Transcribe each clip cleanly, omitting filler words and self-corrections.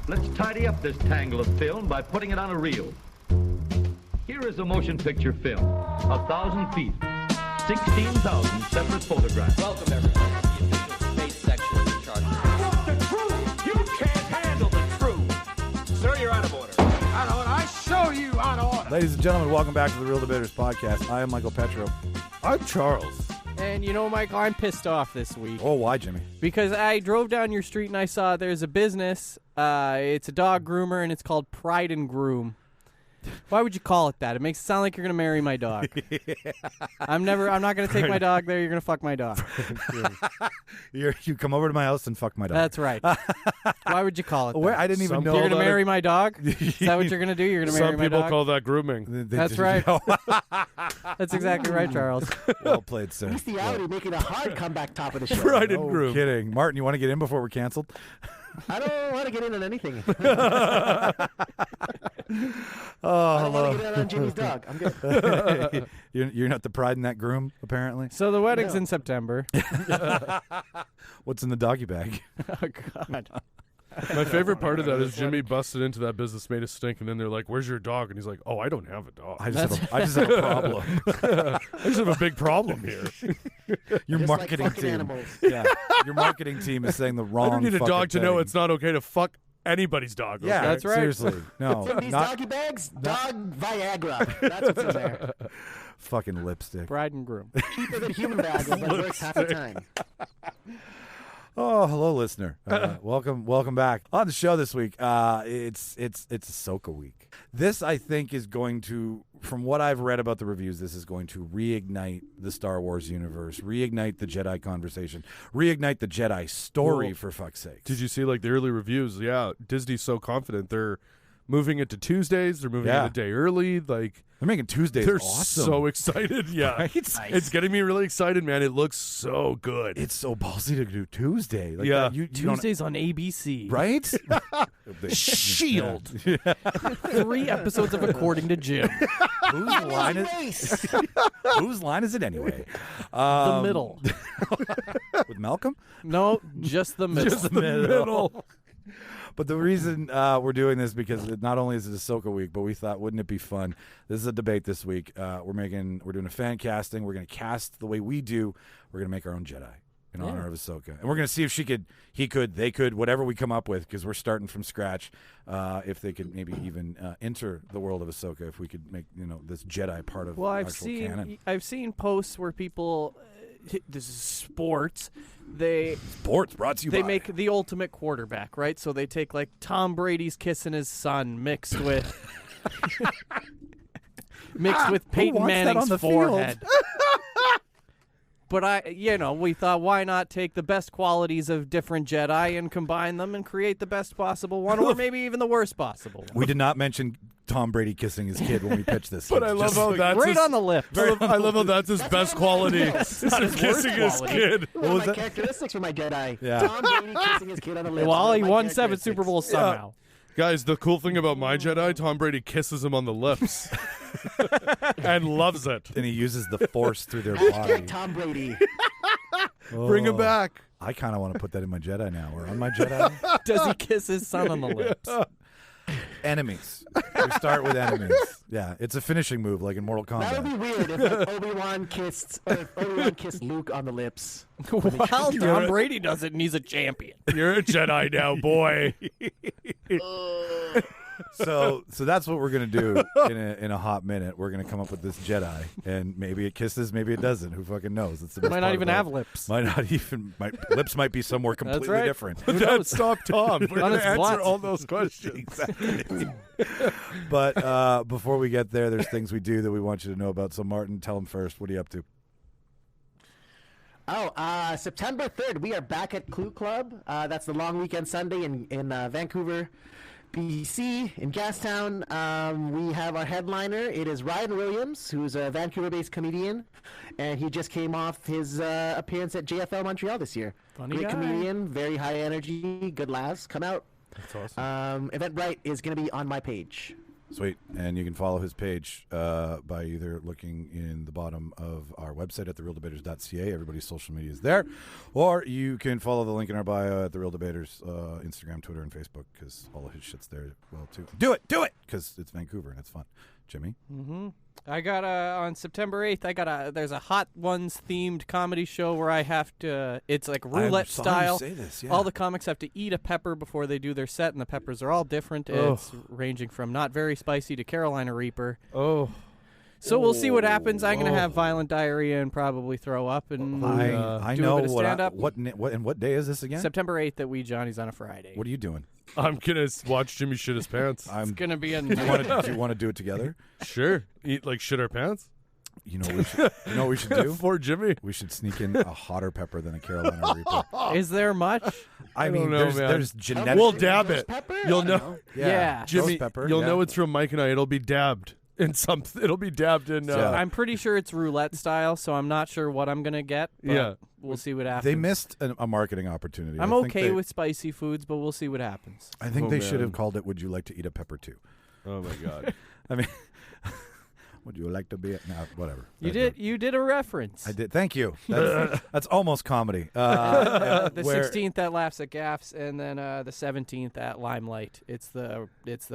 Let's tidy up this tangle of film by putting it on a reel. Here is a motion picture film, 1,000 feet, 16,000 separate photographs. Welcome, everybody, to the official debate section of the charter. I want the truth! You can't handle the truth! Sir, you're out of order. Out of order. I show you out of order. Ladies and gentlemen, welcome back to the Reel Debaters podcast. I am Michael Petro. I'm Charles. And you know, Michael, I'm pissed off this week. Oh, why, Jimmy? Because I drove down your street and I saw there's a business. It's a dog groomer and it's called Pride and Groom. Why would you call it that? It makes it sound like you're going to marry my dog. I'm not going to take my dog there. You're going to fuck my dog. You come over to my house and fuck my dog. That's right. Why would you call it that? Wait, I didn't even know. You're going to marry my dog? Is that what you're going to do? You're going to marry my dog? Some people call that grooming. That's right. That's exactly right, Charles. Well played, sir. Bestiality making a hard comeback top of the show. Pride and No Groom. kidding. Martin, you want to get in before we're canceled? I don't want to get in on anything. Oh, I don't want hello. to get in on Jimmy's dog. I'm good. You're not the pride in that groom, apparently. So the wedding's No. in September. What's in the doggy bag? Oh, God. My favorite part of that is Jimmy busted into that business, made a stink, and then they're like, "Where's your dog?" And he's like, "Oh, I don't have a dog. I just have a problem. I just have a big problem here. Your Just marketing like fucking team. animals. Yeah, your marketing team is saying the wrong. I don't need a fucking dog to know thing. it's not okay to fuck anybody's dog." Okay? Yeah, That's right. Seriously, no, In these not doggy bags, dog Viagra. That's what's in there. fucking lipstick. Bride and Groom. Cheaper than human Viagra, but works half the time. Oh, hello, listener. Welcome back on the show this week. It's Ahsoka week. This, I think, is going to, from what I've read about the reviews, this is going to reignite the Star Wars universe, reignite the Jedi conversation, reignite the Jedi story. Well, for fuck's sake. Did you see like the early reviews? Yeah, Disney's so confident they're moving it to Tuesdays. They're moving it a day early. Like They're making Tuesdays they're awesome. so excited. Yeah, Right? it's getting me really excited, man. It looks so good. It's so ballsy to do Tuesday. Like Yeah. that, you don't- Tuesdays on ABC. right? Shield. 3 episodes of According to Jim. Whose line is Race. whose line is it anyway? The middle. With Malcolm. No, just the middle. Just the middle. But the reason we're doing this because not only is it Ahsoka week, but we thought, wouldn't it be fun? This is a debate this week. We're doing a fan casting. We're going to cast the way we do. We're going to make our own Jedi in honor of Ahsoka, and we're going to see if they could, whatever we come up with, because we're starting from scratch. If they could maybe even enter the world of Ahsoka, if we could make this Jedi part of actual canon. I've seen posts where people. This is sports. Sports brought to you They by. make the ultimate quarterback, right? So they take like Tom Brady's kissing his son mixed with Peyton wants that Manning's on the forehead. But we thought, why not take the best qualities of different Jedi and combine them and create the best possible one, or maybe even the worst possible one. We did not mention Tom Brady kissing his kid when we pitched this. But I love how that's Right his, on the lips. I love how that's his best quality. Is kissing his quality. kid. What was my that? characteristics for my Jedi? Yeah. Tom Brady kissing his kid on the lips. Well, What are he my won 7 Super characteristics? Bowls somehow. Guys, the cool thing about my Jedi, Tom Brady kisses him on the lips and loves it. And he uses the Force through their body. Hashtag Tom Brady. Bring him back. I kind of want to put that in my Jedi now. Or on my Jedi. Does he kiss his son on the lips? Enemies. We start with enemies. Yeah, it's a finishing move like in Mortal That would Kombat. be weird if like, Obi-Wan kissed Luke on the lips. Well, Tom Brady does it, and he's a champion. You're a Jedi now, boy. So that's what we're gonna do in a hot minute. We're gonna come up with this Jedi, and maybe it kisses, maybe it doesn't. Who fucking knows? It's the best Might part not even about have it. lips. Might not even. Lips might be somewhere completely right. different. That stop Tom. We're On going his to answer blunt. all those questions. Exactly. But before we get there, there's things we do that we want you to know about. So Martin, tell them first. What are you up to? September 3rd, we are back at Clue Club. That's the long weekend Sunday in Vancouver, BC, in Gastown. We have our headliner. It is Ryan Williams, who's a Vancouver-based comedian, and he just came off his appearance at JFL Montreal this year. Funny Great guy. comedian, very high energy, good laughs. Come out. That's awesome. Eventbrite is going to be on my page. Sweet. And you can follow his page by either looking in the bottom of our website at thereeldebaters.ca. Everybody's social media is there. Or you can follow the link in our bio at The Reel Debaters, Instagram, Twitter, and Facebook, because all of his shit's there well, too. Do it! Because it's Vancouver and it's fun. Jimmy? Mm-hmm. I got on September 8th, there's a Hot Ones themed comedy show where I have to, it's like roulette style. Say this, yeah. All the comics have to eat a pepper before they do their set, and the peppers are all different. It's ranging from not very spicy to Carolina Reaper. Oh. So we'll see what happens. I'm going to have violent diarrhea and probably throw up. And I do know a bit of stand-up. what day is this again? September 8th at Wee Johnny's on a Friday. What are you doing? I'm going to watch Jimmy shit his pants. It's going to be a Do you want to do it together? Sure. Eat like shit our pants? You know what we should do? For Jimmy. We should sneak in a hotter pepper than a Carolina Reaper. Is there much? I don't mean, know, man. there's genetic. We'll dab it. Pepper? You'll I don't know. Yeah. Jimmy, Ghost pepper. you'll yeah. know it's from Mike and I. It'll be dabbed in something. It'll be dabbed in. I'm pretty sure it's roulette style, so I'm not sure what I'm going to get. But Yeah. we'll see what happens. They missed a marketing opportunity. I'm I think okay with spicy foods, but we'll see what happens. I think Oh, they should man. have called it "Would you like to eat a pepper too?" Oh my god. I mean, would you like to be? No, whatever. You did a reference. I did. Thank you. That's almost comedy. The where- 16th at Laughs at Gaffs, and then the 17th at Limelight. It's the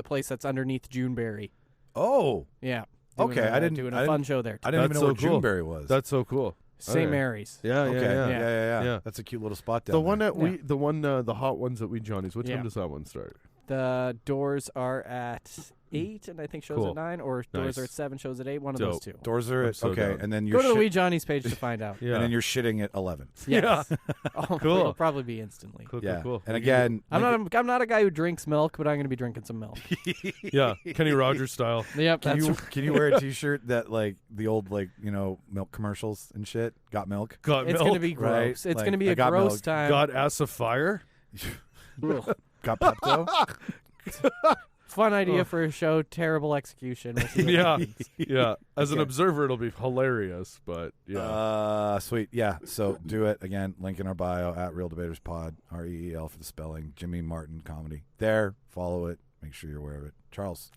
place that's underneath Juneberry. Oh, Yeah. Okay, I didn't- doing I a fun didn't- show there. I didn't even That's know where so cool. Juneberry was. That's so cool. St. Okay. Mary's. Yeah, okay. yeah. Yeah. That's a cute little spot down The one there. at the hot ones at Wee Johnny's. What Yeah. time does that one start? The doors are at 8, and I think shows Cool. at 9, or doors Nice. are at 7, shows at 8. One Dope. of those two. Doors are I'm at, so okay, down. and then Go you're to the Wee Johnny's page to find out. Yeah. and then you're shitting at 11. Yes. Cool. It'll probably be instantly. Cool, Yeah, cool. and again, I'm not a guy who drinks milk, but I'm going to be drinking some milk. Yeah, Kenny Rogers style. Yep, Can that's you wear a T-shirt that like the old milk commercials and shit? Got milk. Got it's milk. going to be gross. right? It's Like, going to be I a got gross milk. time. Got ass of fire. Ugh. Got Pepto. Fun idea for a show, terrible execution. We'll see what Yeah, happens. yeah. As an Okay. observer, it'll be hilarious, but yeah. Sweet. Yeah. So do it again. Link in our bio at Reel Debaters Pod. REEL for the spelling. Jimmy Martin comedy. There. Follow it. Make sure you're aware of it. Charles.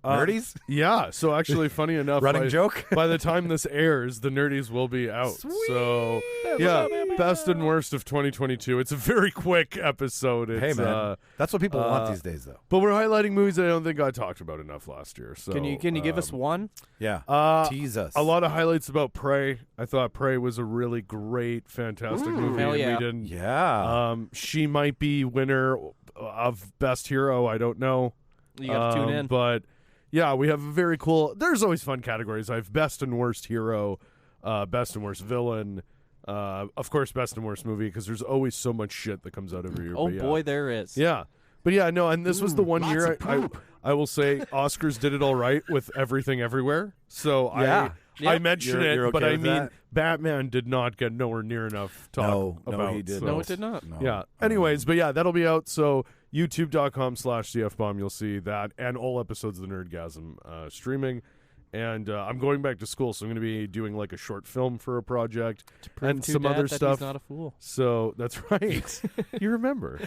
Nerdies. Yeah. So actually, funny enough, Running joke. by the time this airs, the Nerdies will be out. So yeah, best and worst of 2022. It's a very quick episode. It's, Hey man, that's what people want uh, these days, though. but we're highlighting movies that I don't think I talked about enough last year. So Can you give us one? Yeah. Tease us. a lot of highlights about Prey. I thought Prey was a really great, fantastic movie. hell and yeah. we didn't. Yeah. She might be winner of best hero. I don't know. You got to tune in. But yeah, we have a very cool. There's always fun categories. I have best and worst hero, best and worst villain, of course, best and worst movie, because there's always so much shit that comes out every year. Oh but yeah. boy, there is. Yeah. But yeah, no, and this was the one lots year of poop. I will say Oscars did it all right with Everything Everywhere. So Yeah. I mentioned You're it, but okay I with mean, that? Batman did not get nowhere near enough talk No, about. he didn't. so- No, it did not. No. Yeah. Anyways, but yeah, that'll be out. So youtube.com/cfbomb, you'll see that and all episodes of the Nerdgasm streaming. And I'm going back to school, so I'm going to be doing like a short film for a project and To some Dad other that stuff. He's not a fool. So that's right. You remember.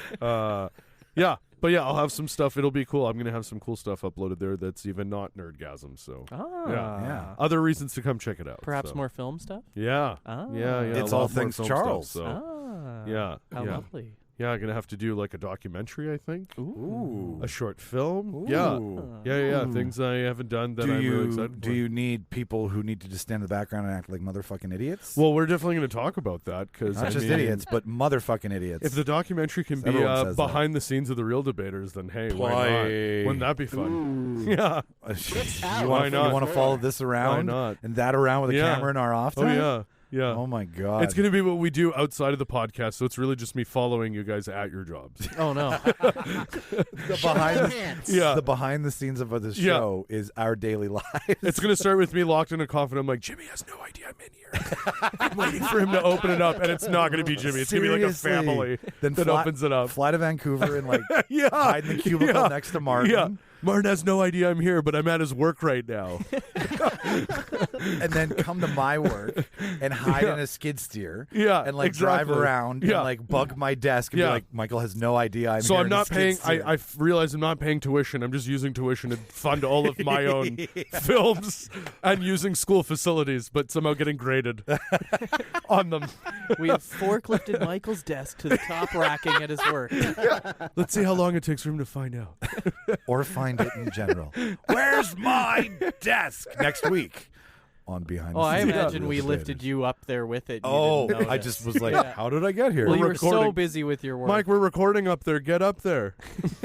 Yeah. But yeah, I'll have some stuff. It'll be cool. I'm going to have some cool stuff uploaded there that's even not Nerdgasm. So Yeah. other reasons to come check it out. Perhaps so. more film stuff. Yeah. Ah. Yeah. It's a all lot more things film Charles. Stuff, so. Ah. Yeah. How yeah. lovely. Yeah, I'm going to have to do like a documentary, I think. Ooh. A short film. Ooh. Yeah. Things I haven't done that do I'm you really excited for. do you need people who need to just stand in the background and act like motherfucking idiots? Well, we're definitely going to talk about that because not just idiots, but motherfucking idiots. If the documentary can be Everyone says that. behind the scenes of the Reel Debaters, then hey, why Play. not? Wouldn't that be fun? Yeah. out. you Why want not? to follow this around not? and that around with a Yeah. camera in our off Oh time? yeah. Yeah. Oh my god. It's going to be what we do outside of the podcast, so it's really just me following you guys at your jobs. Oh no. the behind Pants. Yeah. the behind the scenes of this Yeah. show is our daily lives. It's going to start with me locked in a coffin. I'm like, Jimmy has no idea I'm in here. I'm waiting for him to open it up, and it's not going to be Jimmy. It's going to be like a Seriously. family Then that opens it up. Fly to Vancouver and like Yeah. hide in the cubicle Yeah. next to Martin. Yeah. Martin has no idea I'm here, but I'm at his work right now. and then come to my work and hide in a skid steer. Yeah, and like exactly. drive around and like bug my desk and be like, Michael has no idea I'm so here I'm in a not skid paying. steer. I realize I'm not paying tuition. I'm just using tuition to fund all of my own films and using school facilities, but somehow getting graded on them. We have forklifted Michael's desk to the top racking at his work. Let's see how long it takes for him to find out. or find it in general. Where's my desk next week on Behind the Oh, I Scenes? imagine we Reel lifted Debaters. you up there with it. And you Oh, didn't I notice. just was like, Yeah. how did I get here? Well, you were so recording. busy with your work. Mike, we're recording up there. Get up there.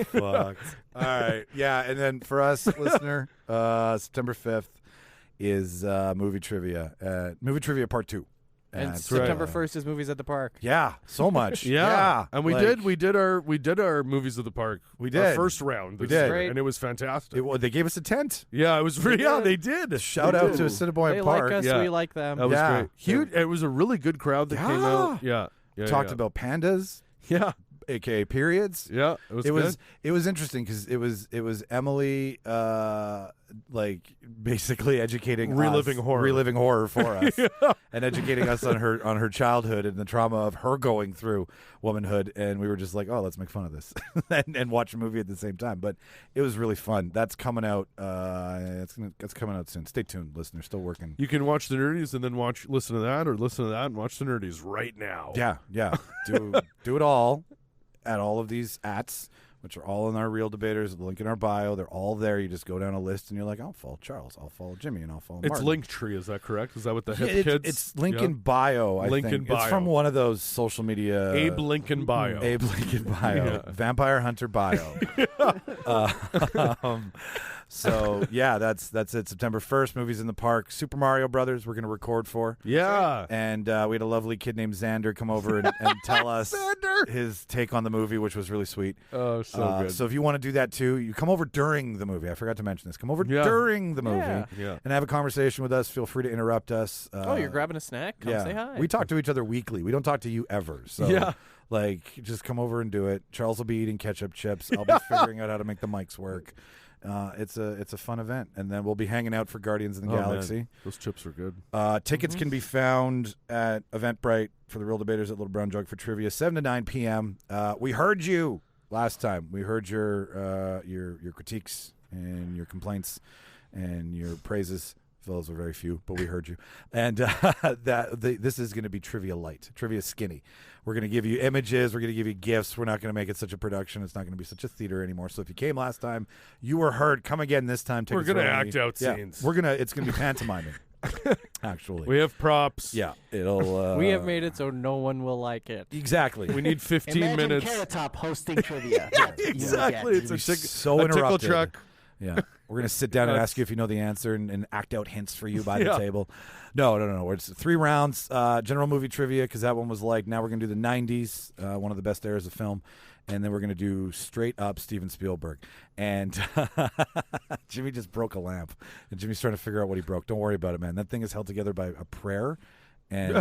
Fucked. All right. Yeah, and then for us, listener, September 5th is movie trivia. Movie trivia part 2. and it's, September 1st is Movies at the Park. Yeah, so much. Yeah, and we like, did our movies of the park. We our did. first round. We this did. year, Great. and it was fantastic. They gave us a tent. Yeah, it was really. Yeah, did. they did. Shout They out did. to Assiniboine They Park. like us, Yeah. we like them. That was Yeah. great. Huge. It was a really good crowd that came out. Yeah, yeah. Talked yeah. about pandas, Yeah, aka periods. yeah. It was. good. It was interesting because it was Emily like basically educating Reliving us, horror. reliving horror for us, and educating us on her childhood and the trauma of her going through womanhood. And we were just like, oh, let's make fun of this and watch a movie at the same time. But it was really fun. That's coming out. It's coming out soon. Stay tuned, listeners. Still working. You can watch the Nerdies and then listen to that, or listen to that and watch the Nerdies right now. Yeah. Do it all at all of these ats, which are all in our Reel Debaters, link in our bio. They're all there. You just go down a list and you're like, I'll follow Charles, I'll follow Jimmy, and I'll follow It's Martin. Linktree, is that correct? Is that what the hip Yeah, kids? it's link Yeah. in bio, I Link think. in It's bio. from one of those social media. Abe Lincoln bio. Abe Lincoln bio. Yeah. Vampire Hunter bio. So, yeah, that's it. September 1st, movies in the park. Super Mario Brothers, we're going to record for. Yeah. And we had a lovely kid named Xander come over and tell us Xander! his take on the movie, which was really sweet. Oh, so good. So if you want to do that too, you come over during the movie. I forgot to mention this. Come over Yeah. during the movie Yeah. Yeah. and have a conversation with us. Feel free to interrupt us. Oh, you're grabbing a snack? Come say hi. We talk to each other weekly. We don't talk to you ever. So Yeah. like, just come over and do it. Charles will be eating ketchup chips. I'll be figuring out how to make the mics work. It's a fun event, and then we'll be hanging out for Guardians of the Oh, man. Galaxy. Those chips are good. Tickets can be found at Eventbrite for the Real Debaters at Little Brown Jug for trivia, 7 to 9 p.m. We heard you last time. We heard your critiques and your complaints and your praises. Those were very few, but we heard you. And this is going to be trivia light, trivia skinny. We're going to give you images. We're going to give you gifts. We're not going to make it such a production. It's not going to be such a theater anymore. So if you came last time, you were heard. Come again this time. We're Tickets gonna are only- act out yeah, scenes. It's going to be pantomiming, actually. We have props. Yeah, it'll. We have made it so no one will like it. Exactly. We need 15 Imagine minutes. Carrot Top hosting trivia. Exactly. It's a, It'd be so a tickle interrupted. truck. Yeah, we're gonna sit down and That's- ask you if you know the answer and act out hints for you by the Yeah. table. No. It's 3 rounds. General movie trivia, because that one was like. Now we're gonna do the '90s, one of the best eras of film, and then we're gonna do straight up Steven Spielberg. And Jimmy just broke a lamp, and Jimmy's trying to figure out what he broke. Don't worry about it, man. That thing is held together by a prayer, and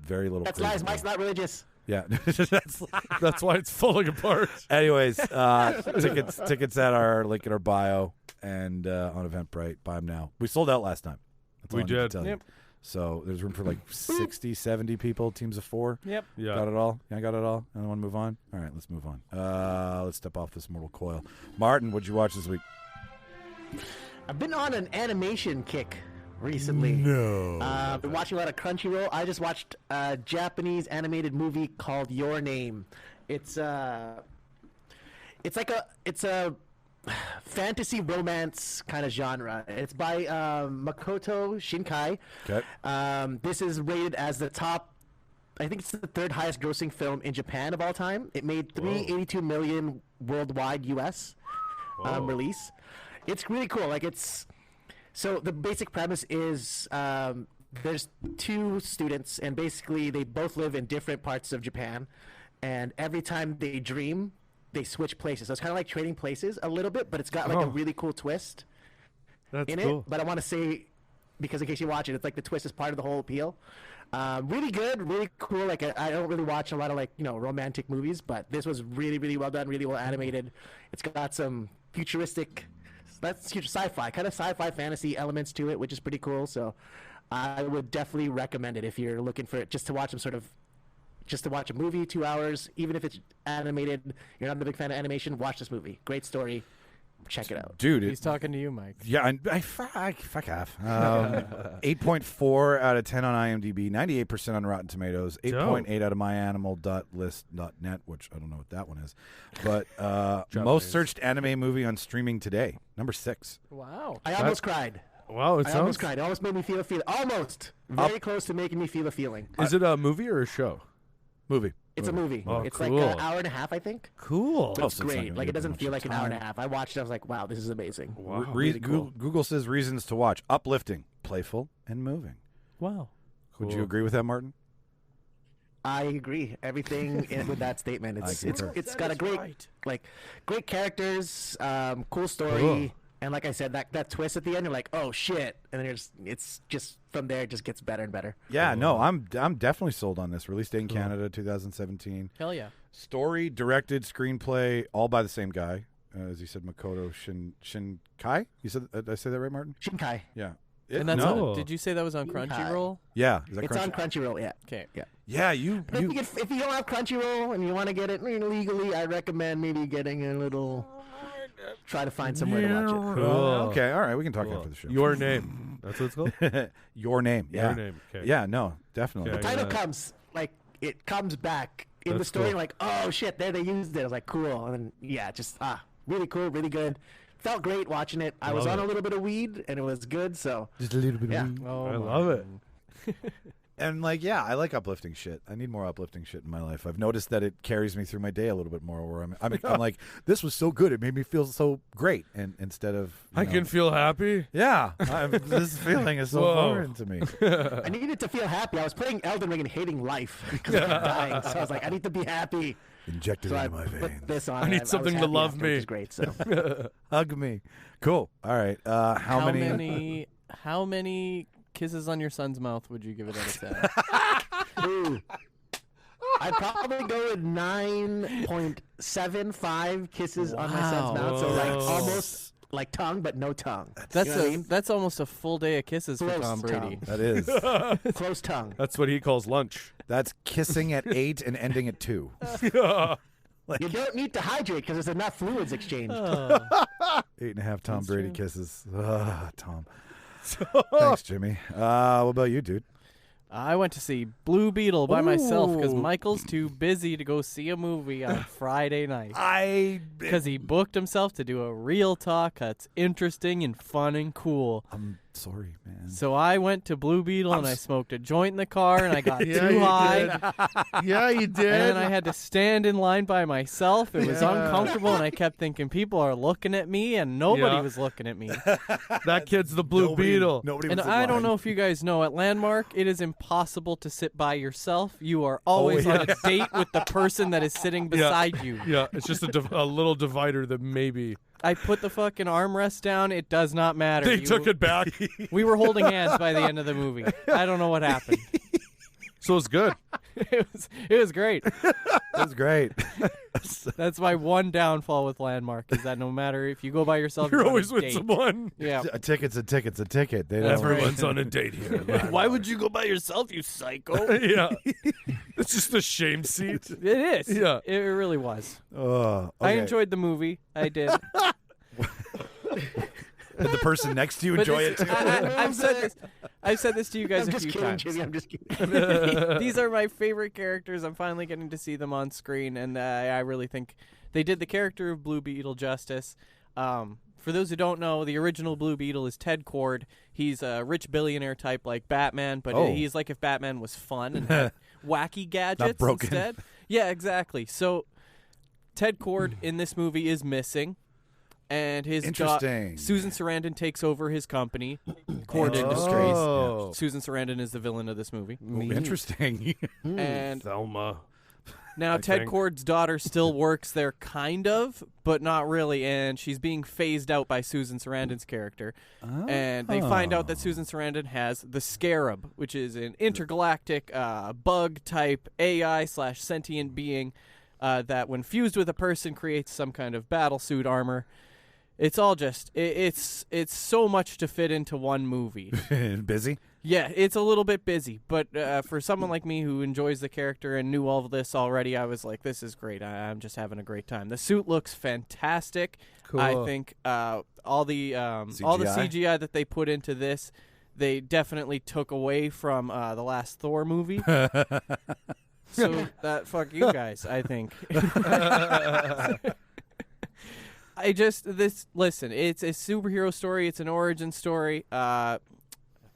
very little. That's crazy lies. love. Mike's not religious. Yeah, that's That's why it's falling apart. Anyways, tickets at our link in our bio and on Eventbrite. Buy them now. We sold out last time. That's all We I need to did. tell you. Yep. So there's room for like 60, 70 people, teams of 4. Yep. Yeah. Got it all? Yeah, I got it all. And want to move on? All right, let's move on. Let's step off this mortal coil. Martin, what'd you watch this week? I've been on an animation kick recently. No. I've been watching a lot of Crunchyroll. I just watched a Japanese animated movie called Your Name. It's a fantasy romance kind of genre. It's by Makoto Shinkai. Okay. This is rated as the top. I think it's the 3rd highest grossing film in Japan of all time. It made $382 million worldwide U.S. Release. It's really cool. So the basic premise is there's 2 students, and basically they both live in different parts of Japan, and every time they dream, they switch places. So it's kind of like trading places a little bit, but it's got like a really cool twist That's in cool. it. But I want to say, because in case you watch it, it's like the twist is part of the whole appeal. Really good, really cool. Like I don't really watch a lot of romantic movies, but this was really, really well done, really well animated. It's got some futuristic that's huge sci-fi, kind of sci-fi fantasy elements to it, which is pretty cool. So I would definitely recommend it if you're looking for it just to watch just to watch a movie, 2 hours, even if it's animated. You're not a big fan of animation, watch this movie. Great story. Check it out. Dude, He's talking to you, Mike. yeah, fuck off. 8.4 out of 10 on IMDb, 98% on Rotten Tomatoes, 8.8 out of myanimal.list.net, which I don't know what that one is. But most searched anime movie on streaming today, number 6. Wow. I almost cried. Wow, I almost cried. It almost made me feel a feeling. Almost. Very close to making me feel a feeling. Is it a movie or a show? Movie. It's a movie. Oh, it's cool. like an hour and a half, I think. Cool. But it's so it's not great. gonna Like, be it doesn't much feel like an hour and a time. half. I watched it. I was like, wow, this is amazing. Wow. Really cool. Google says reasons to watch: uplifting, playful, and moving. Wow. Would you agree with that, Martin? I agree. Everything with that statement. It's got a great great characters, cool story, Cool. and like I said, that twist at the end, you're like, oh shit, and then it's just from there, it just gets better and better. Yeah, no, I'm definitely sold on this. Released in Canada, 2017. Hell yeah. Story, directed, screenplay, all by the same guy, as you said, Makoto Shinkai. You said, did I say that right, Martin? Shinkai. Yeah. And that's No. did you say that was on Crunchyroll? Yeah. Is that It's on Crunchyroll. Yeah. Okay. Yeah. Yeah, you. But I think if you don't have Crunchyroll and you want to get it legally, I recommend maybe getting a little. Try to find somewhere to watch it. Cool. Okay, all right, we can talk after the show. Your Name. That's what it's called? Your name. Yeah. Your Name. Okay. Yeah, no, definitely. Okay. Title comes it comes back in the That's story. cool. Like, oh shit, there they used it. I was like, cool, and then yeah, just really cool, really good. Felt great watching it. I was Love on it. a little bit of weed, and it was good. So Just a little bit yeah. of Oh, I love it. And like, yeah, I like uplifting shit. I need more uplifting shit in my life. I've noticed that it carries me through my day a little bit more. Where I'm like, this was so good, it made me feel so great. And instead of, I can feel happy. yeah, this feeling is so Whoa. foreign to me. I needed to feel happy. I was playing Elden Ring and hating life because I kept dying. So I was like, I need to be happy. Injected So I into my put veins. this on. I need was something to happy love after, me. Which is great. So Hug me. Cool. All right. How many kisses on your son's mouth would you give it out of 10? ooh. I'd probably go with 9.75 kisses on my son's mouth. So like Whoa. almost like tongue, but no tongue. That's You know what I mean? that's almost a full day of kisses for Close Tom Brady. tongue. That is. Close tongue. That's what he calls lunch. That's kissing at 8 and ending at 2. You don't need to hydrate because there's enough fluids exchanged. 8.5 Tom Brady kisses. Tom. Thanks, Jimmy. What about you, dude? I went to see Blue Beetle by myself because Ooh. Michael's too busy to go see a movie on Friday night. I'm Because he booked himself to do a real talk that's interesting and fun and cool. sorry, man. So I went to Blue Beetle and I smoked a joint in the car and I got Yeah, too you high. Yeah, you did. And then I had to stand in line by myself. It was uncomfortable, and I kept thinking people are looking at me, and nobody Yeah. was looking at me. That kid's the Blue Beetle. Nobody And was in I don't line. know if you guys know, at Landmark, it is impossible to sit by yourself. You are always on a date with the person that is sitting beside you. Yeah, it's just a little divider that maybe I put the fucking armrest down. It does not matter. they took it back. We were holding hands by the end of the movie. I don't know what happened. So it's good. It was great. That's great. That's my one downfall with Landmark is that no matter if you go by yourself, You're on a always with date. someone. Yeah. A ticket's a ticket's a ticket. They don't. Everyone's on a date here. Why would you go by yourself, you psycho? Yeah. It's just a shame seat. It is. Yeah. It really was. Okay. I enjoyed the movie. I did. Did the person next to you But enjoy this- it too? I've said this to you guys I'm a just few kidding, times. Jimmy. I'm just kidding. These are my favorite characters. I'm finally getting to see them on screen, and I really think they did the character of Blue Beetle justice. For those who don't know, the original Blue Beetle is Ted Kord. He's a rich billionaire type like Batman, but Oh. he's like if Batman was fun and had wacky gadgets broken. instead. Yeah, exactly. So Ted Kord in this movie is missing. And his Interesting. Susan Sarandon takes over his company, Kord Industries. Oh. Susan Sarandon is the villain of this movie. Interesting. And Thelma. now Ted think. Kord's daughter still works there, kind of, but not really, and she's being phased out by Susan Sarandon's character. And they find out that Susan Sarandon has the Scarab, which is an intergalactic bug-type AI/sentient being that when fused with a person creates some kind of battlesuit armor. It's all just it's so much to fit into one movie. Busy? Yeah, it's a little bit busy, but for someone like me who enjoys the character and knew all of this already, I was like, this is great. I'm just having a great time. The suit looks fantastic. Cool. I think all the CGI that they put into this, they definitely took away from the last Thor movie. So fuck you guys, I think. Listen, it's a superhero story. It's an origin story. I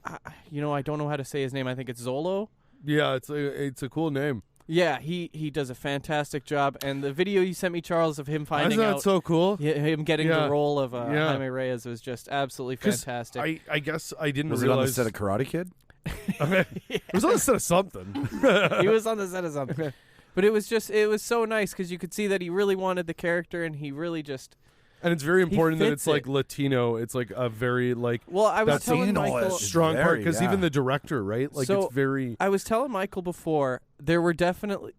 don't know how to say his name. I think it's Zolo. Yeah, it's a cool name. Yeah, he does a fantastic job. And the video you sent me, Charles, of him finding Isn't that out so cool? him getting Yeah. the role of Yeah. Jaime Reyes was just absolutely fantastic. I guess I didn't Was it on the realize set of Karate Kid? it was on the set of something. He was on the set of something. But it was so nice because you could see that he really wanted the character and he really just... And it's very important that fits it's like it. Latino. It's like a very like Well, I was That's telling Latino Michael... is- strong part very, because yeah. even the director, right? Like So, it's very I was telling Michael before, there were definitely...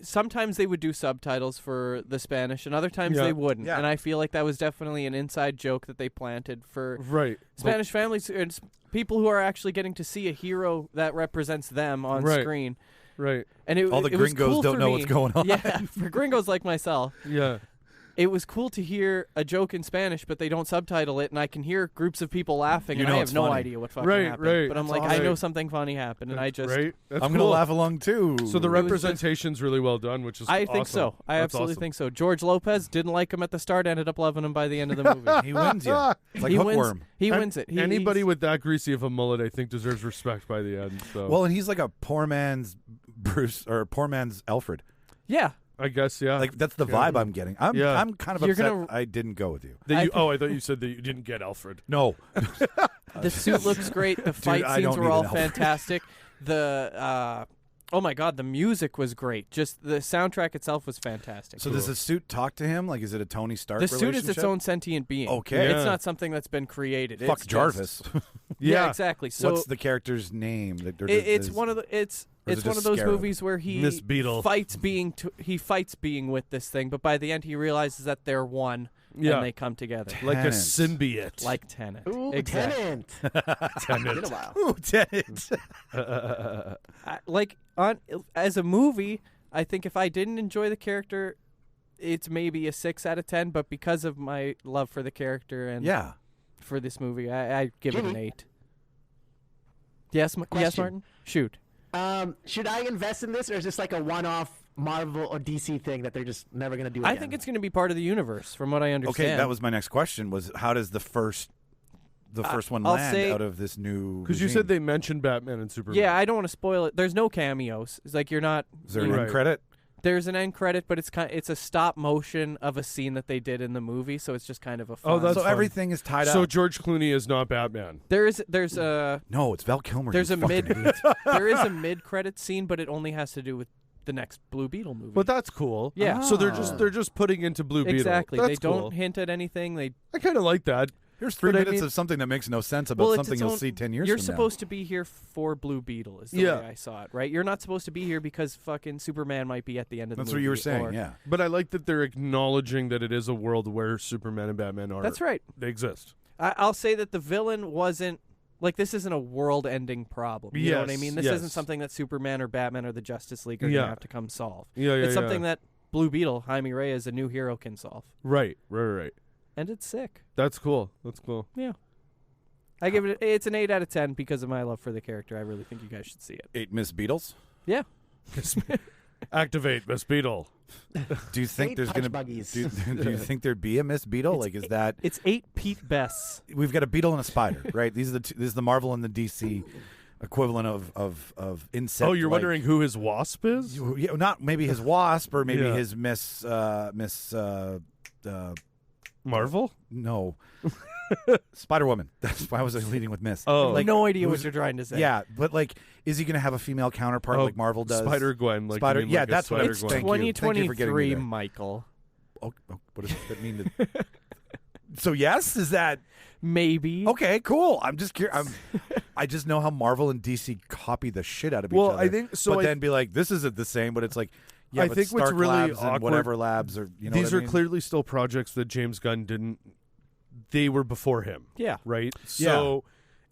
sometimes they would do subtitles for the Spanish, and other times Yeah. they wouldn't. Yeah. And I feel like that was definitely an inside joke that they planted for right. Spanish families and people who are actually getting to see a hero that represents them on Right. screen. Right. And All the it was gringos cool don't for know me. what's going on. Yeah, for gringos like myself. Yeah. It was cool to hear a joke in Spanish, but they don't subtitle it, and I can hear groups of people laughing, You and know I have it's no funny. idea what fucking Right, happened. right. But I'm That's like, I know awesome. something funny happened, and I just... right. That's I'm cool. gonna laugh along too. So the was just- representation's really well done, which is I think awesome. so. I That's absolutely awesome. think so. George Lopez didn't like him at the start, ended up loving him by the end of the movie. he wins you. It's like he wins. hookworm. He And wins it. Anybody he's- with that greasy of a mullet, I think, deserves respect by the end. So Well, and he's like a poor man's Bruce or poor man's Alfred. Yeah. I guess Like that's the vibe I'm getting. I'm kind of You're upset gonna- I didn't go with you. That you, I I thought you said that you didn't get Alfred. No. The suit looks great. The fight I scenes don't were need all an Alfred. fantastic. The oh my god, the music was great. Just the soundtrack itself was fantastic. So does the suit talk to him? Like, is it a Tony Stark the suit is its relationship? own sentient being. Okay. It's Yeah. not something that's been created. Fuck It's Jarvis. Just, yeah, exactly. So What's the character's name? it's one of the it's or is it's it one just of those Scarab? movies where he Miss Beetle. fights being with this thing, but by the end he realizes that they're one Yeah. and they come together Like a Tenant. symbiote. like Tenet. Ooh, Exactly. Tenant. Been a while. Ooh, Tenet. As a movie, I think if I didn't enjoy the character, it's maybe a 6 out of 10. But because of my love for the character and Yeah. for this movie, I give it an Jimmy? 8. Yes, yes, Question. Martin. Shoot. Should I invest in this, or is this like a one-off Marvel or DC thing that they're just never gonna do again? I think it's going to be part of the universe, from what I understand. Okay, that was my next question. Was how does the first one I'll land say- out of this new? Because you regime? said they mentioned Batman and Superman. Yeah, I don't want to spoil it. There's no cameos. It's like you're not. Is there an Right. end credit? There's an end credit, but it's a stop motion of a scene that they did in the movie, so it's just kind of a fun. Oh, that's So fun. everything is tied So up. George Clooney is not Batman. there's No, it's Val Kilmer. There's you a fucking mid idiot. there is a mid-credit scene, but it only has to do with the next Blue Beetle movie. But that's cool. Yeah. So they're just putting into Blue Beetle. exactly. That's They don't cool. hint at anything. They I kind of like that. Here's 3 But I minutes mean- of something that makes no sense about well, it's something its you'll own- see 10 years You're from supposed to be here for Blue Beetle, is the Yeah. way I saw it, right? You're not supposed to be here because fucking Superman might be at the end of now. That's the what movie. you were saying, or- yeah. But I like that they're acknowledging that it is a world where Superman and Batman are. That's right. They exist. I'll say that the villain wasn't like this isn't a world-ending problem. You know what I Yes, mean? This yes. isn't something that Superman or Batman or the Justice League are Yeah. gonna have to come solve. Yeah, It's something that Blue Beetle, Jaime Reyes, a new hero, can solve, Right. and it's sick. That's cool. Yeah. I give it's an 8 out of 10 because of my love for the character. I really think you guys should see it. 8 Miss Beatles. Yeah. Activate Miss Beetle. Do you think 8 there's punch going to buggies. do you think there'd be a Miss Beetle? It's Like, is that It's 8 Pete Bests. we've got a beetle and a spider, right? These are this is the Marvel and the DC equivalent of insect. Oh, you're wondering who his wasp is? Yeah, not maybe his wasp or maybe Yeah. his Miss Marvel? no Spider Woman. That's why I was leading with Miss. Oh. Like, no idea what who's- you're trying to say. Yeah, but like, is he going to have a female counterpart Oh, like Marvel does? Spider-Gwen. Like, Spider- you mean yeah, like a that's what It's Thank Spider-Gwen. you. Thank you for getting me 2023, there. Michael. Oh, what does that mean? So yes, is that Maybe. okay? Cool. I'm just curious. I just know how Marvel and DC copy the shit out of each Well, other. I think so. but I then be like, this isn't the same. But it's like, yeah, I but think what's Stark really Labs and awkward- whatever labs or you know These what I are mean? clearly still projects that James Gunn didn't they were before him. Yeah. Right? So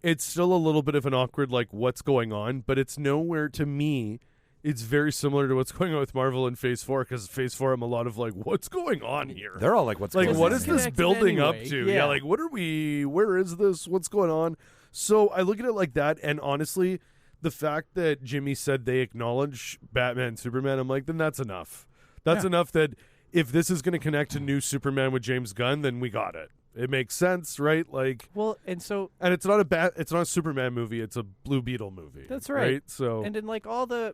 it's still a little bit of an awkward, like, what's going on, but it's nowhere, to me, it's very similar to what's going on with Marvel in Phase 4, because Phase 4, I'm a lot of like, what's going on here? They're all like, what's Like, going what on is here? this building up anyway. to? Yeah. Like, where is this? What's going on? So I look at it like that, and honestly, the fact that Jimmy said they acknowledge Batman, Superman, I'm like, then that's enough. That's enough that if this is going to connect to new Superman with James Gunn, then we got it. It makes sense, right? Like, Well, and so and it's not a Superman movie. It's a Blue Beetle movie. that's right. So And in like all the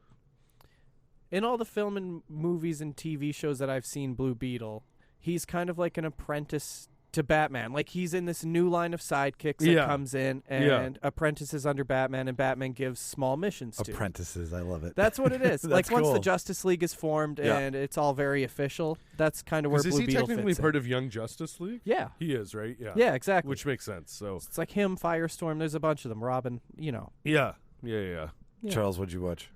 film and movies and TV shows that I've seen, Blue Beetle, he's kind of like an apprentice to Batman. Like, he's in this new line of sidekicks that comes in and apprentices under Batman, and Batman gives small missions to. Apprentices, I love it. That's what it is. Like, That's once the cool. Justice League is formed Yeah. and it's all very official, that's kind of where is Blue he Beetle technically fits part in. of Young Justice League? Yeah. He is, right? Yeah. Yeah, exactly. Which makes sense. So It's like him, Firestorm. There's a bunch of them. Robin, yeah. Charles, what'd you watch?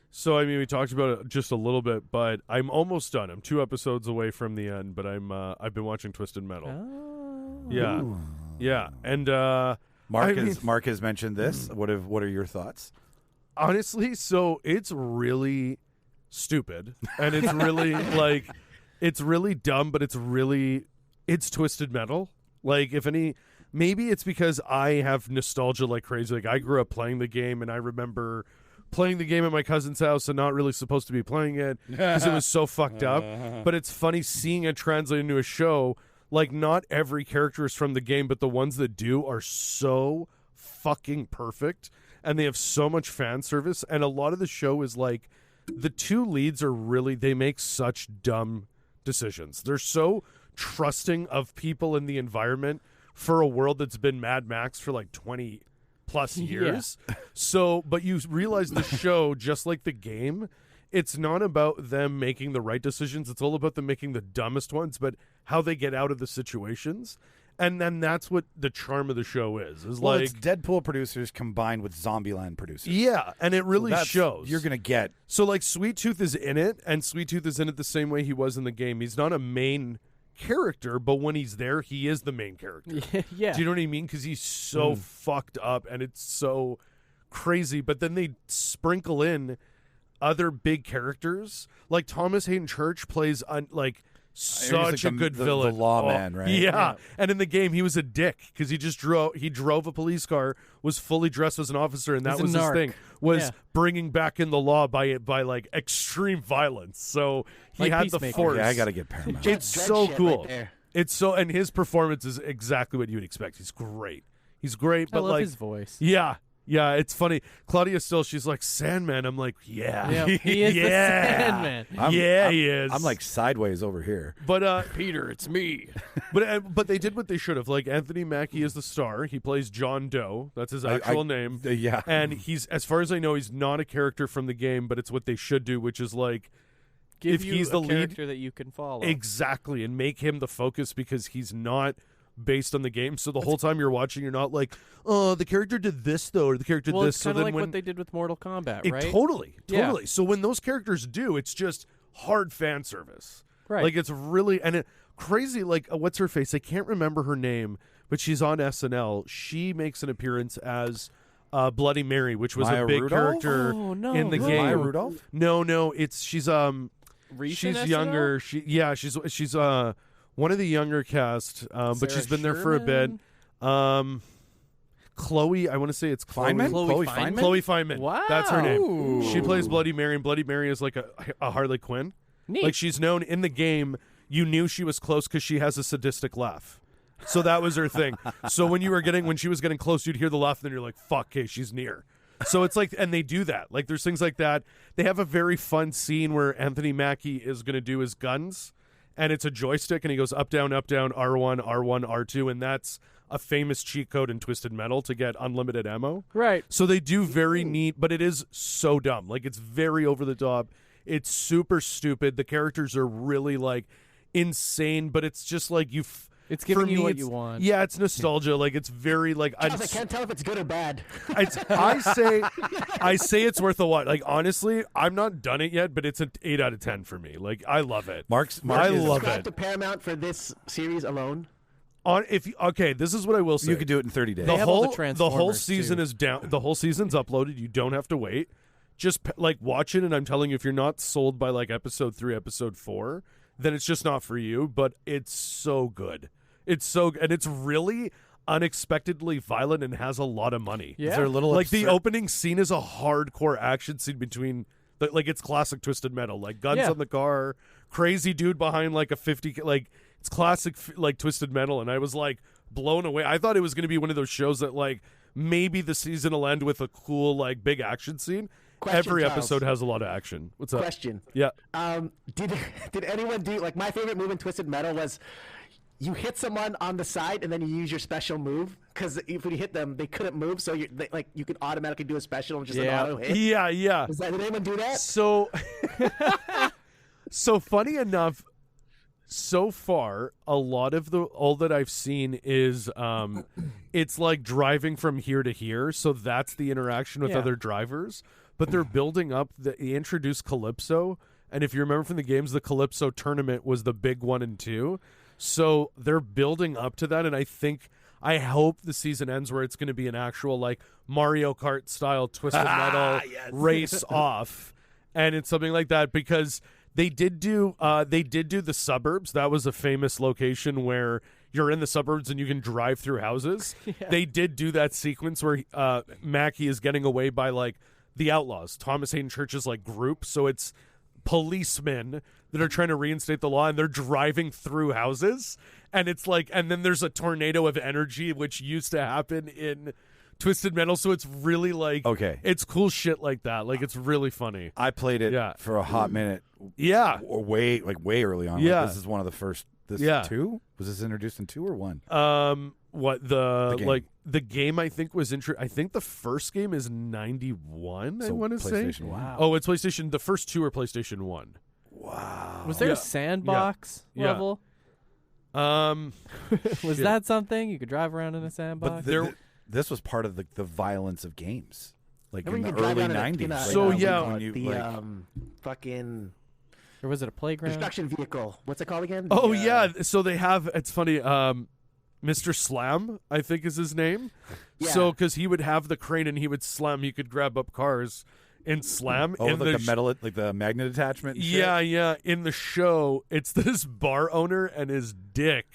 So I mean, we talked about it just a little bit, but I'm almost done. I'm 2 episodes away from the end, but I've been watching Twisted Metal. Oh. Yeah, yeah, and Mark has mentioned this. What are your thoughts? honestly, so it's really stupid, and it's really like it's really dumb, but it's Twisted Metal. Like, maybe it's because I have nostalgia like crazy. Like, I grew up playing the game, and I remember playing the game at my cousin's house and not really supposed to be playing it because it was so fucked up. But it's funny seeing it translate into a show. Like, not every character is from the game, but the ones that do are so fucking perfect, and they have so much fan service. And a lot of the show is like, the 2 leads they make such dumb decisions. They're so trusting of people in the environment for a world that's been Mad Max for like 20 plus years. So, but you realize the show, just like the game, it's not about them making the right decisions. It's all about them making the dumbest ones, but how they get out of the situations. And then that's what the charm of the show is Well, like, it's Deadpool producers combined with Zombieland producers. yeah, and it really That's- shows. You're gonna get So, like, Sweet Tooth is in it, and Sweet Tooth is in it the same way he was in the game. He's not a main character, but when he's there, he is the main character. Yeah. Do you know what I mean? Because he's so fucked up, and it's so crazy. But then they sprinkle in other big characters. Like, Thomas Hayden Church plays, such a good villain. the lawman, right? Yeah. And in the game, he was a dick because he just drove a police car, was fully dressed as an officer, and that He's a was his narc. thing, was Yeah. bringing back in the law by like extreme violence. So he Like had the Peacemaker. force. Okay, I gotta get Paramount. It's Dread so shit cool. right there. It's so, and his performance is exactly what you'd expect. He's great. He's great, I but love like, his voice. yeah, it's funny. Claudia Still, she's like, Sandman. I'm like, yeah, Yeah, he is the Sandman. He is. I'm like sideways over here. but Peter, it's me. but they did what they should have. Like, Anthony Mackie is the star. He plays John Doe. That's his actual name. Yeah. And he's, as far as I know, he's not a character from the game, but it's what they should do, which is like, Give if you he's a the lead, character that you can follow. exactly, and make him the focus because he's not based on the game. So the whole time you're watching, you're not like, oh, the character did this though, or the character did Well, this. it's So kind of then like when what they did with Mortal Kombat, it, right? totally. Yeah. So when those characters do, it's just hard fan service. Right. Like, it's really crazy. Like, what's her face? I can't remember her name, but she's on SNL. She makes an appearance as Bloody Mary, which was Maya a big Rudolph? character Oh, no. in the Who? game. Maya Rudolph? No, she's Recent she's SNL? younger. She's one of the younger cast, but Sarah she's been there for a bit. Sherman? Chloe, I want to say it's Chloe. Feynman? Chloe Feynman? Feynman? Chloe Feynman. Wow. That's her name. Ooh. She plays Bloody Mary, and Bloody Mary is like a Harley Quinn. Neat. Like, she's known in the game. You knew she was close because she has a sadistic laugh. So that was her thing. So when she was getting close, you'd hear the laugh, and then you're like, fuck, okay, she's near. So it's like, and they do that. Like, there's things like that. They have a very fun scene where Anthony Mackie is going to do his guns, and it's a joystick, and he goes up, down, R1, R1, R2, and that's a famous cheat code in Twisted Metal to get unlimited ammo. Right. So they do very neat, but it is so dumb. Like, it's very over the top. It's super stupid. The characters are really, like, insane, but it's just like It's giving for you me, what it's, you want. Yeah, it's nostalgia. Like it's very like I can't tell if it's good or bad. I say it's worth a watch. Like honestly, I'm not done it yet, but it's an 8 out of 10 for me. Like I love it. Mark I is- love Subscribe it. to Paramount for this series alone. Okay, this is what I will say. You could do it in 30 days. They have all the the whole Transformers, season too. is down. The whole season's uploaded. You don't have to wait. Just like watch it, and I'm telling you, if you're not sold by like episode 3, episode 4, then it's just not for you. But it's so good. It's really unexpectedly violent and has a lot of money. Yeah. Is there a little Like the absurd- opening scene is a hardcore action scene between like it's classic Twisted Metal, like guns Yeah. on the car, crazy dude behind like a 50, like it's classic like Twisted Metal, and I was like blown away. I thought it was going to be one of those shows that like maybe the season will end with a cool like big action scene. Question, Every Charles. episode has a lot of action. What's up? Question. Yeah. Did anyone do like my favorite move in Twisted Metal was you hit someone on the side and then you use your special move because if you hit them they couldn't move, so you could automatically do a special and just Yeah. an auto hit. Yeah. Did anyone do that? So, so funny enough, so far, a lot of all that I've seen is it's like driving from here to here. So that's the interaction with Yeah. other drivers. But they're building up. They introduced Calypso, and if you remember from the games, the Calypso tournament was the big 1 and 2. So they're building up to that, and I hope the season ends where it's going to be an actual like Mario Kart style Twisted Metal race off, and it's something like that because they did do the suburbs. That was a famous location where you're in the suburbs and you can drive through houses. Yeah. They did do that sequence where Mackie is getting away by like the Outlaws, Thomas Hayden Church's like group. So it's policemen that are trying to reinstate the law and they're driving through houses, and it's like, and then there's a tornado of energy which used to happen in Twisted Metal, so it's really like Okay. it's cool shit like that. Like it's really funny. I played it Yeah. for a hot minute, Yeah. or way early on. Yeah. Like, this is one of the first. This Yeah. 2? Was this introduced in 2 or 1? What The game. like the game I think was I think the first game is 91. I So want to say. PlayStation 1. Oh, it's PlayStation. The first 2 are PlayStation 1. Wow. Was there Yeah. a sandbox Yeah. level? Um, Was shit. that something? You could drive around in a sandbox? But this was part of the violence of games, like Remember in you the could drive early around in a- 90s. in a- like, So, in a- yeah. what do when you you, call it? like, Fucking or was it a playground? construction vehicle. What's it called again? Oh The, yeah, so they have. It's funny. Mr. Slam, I think is his name. Yeah. So because he would have the crane and he would slam, he could grab up cars and slam. oh, in like the the metal, like the magnet attachment. And shit? Yeah. In the show, it's this bar owner and his dick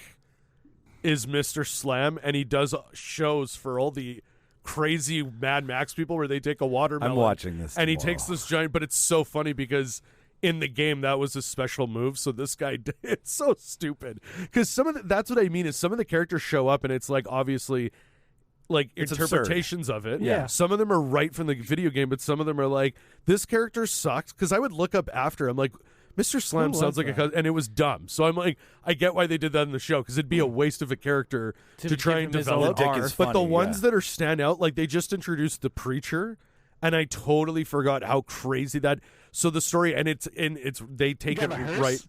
is Mr. Slam, and he does shows for all the crazy Mad Max people where they take a watermelon. I'm watching this and he tomorrow. takes this giant. But it's so funny because in the game that was a special move. So this guy, it's so stupid because that's what I mean is some of the characters show up and it's like obviously. Like It's interpretations of it. Yeah. Some of them are right from the video game, but some of them are like, this character sucks. Because I would look up after. I'm like, Mr. Slam Who sounds was like that? and it was dumb. So I'm like, I get why they did that in the show because it'd be a waste of a character to try give and him his develop. own The dick is arc. But the funny, ones yeah. that are stand out, like they just introduced the preacher, and I totally forgot how crazy that. So the story, and it's they take You it have a hearse?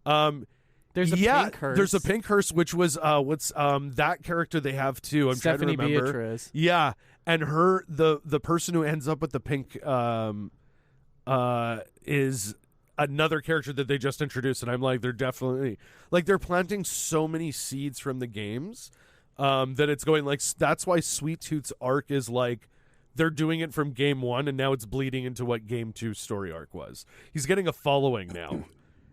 right. There's a yeah, pink hearse. there's a pink hearse, which was what's that character they have too. I'm Stephanie trying to remember. Beatriz. Yeah, and her the person who ends up with the pink is another character that they just introduced, and I'm like, they're definitely like they're planting so many seeds from the games that it's going like that's why Sweet Tooth's arc is like they're doing it from game 1 and now it's bleeding into what game 2 story arc was. He's getting a following now,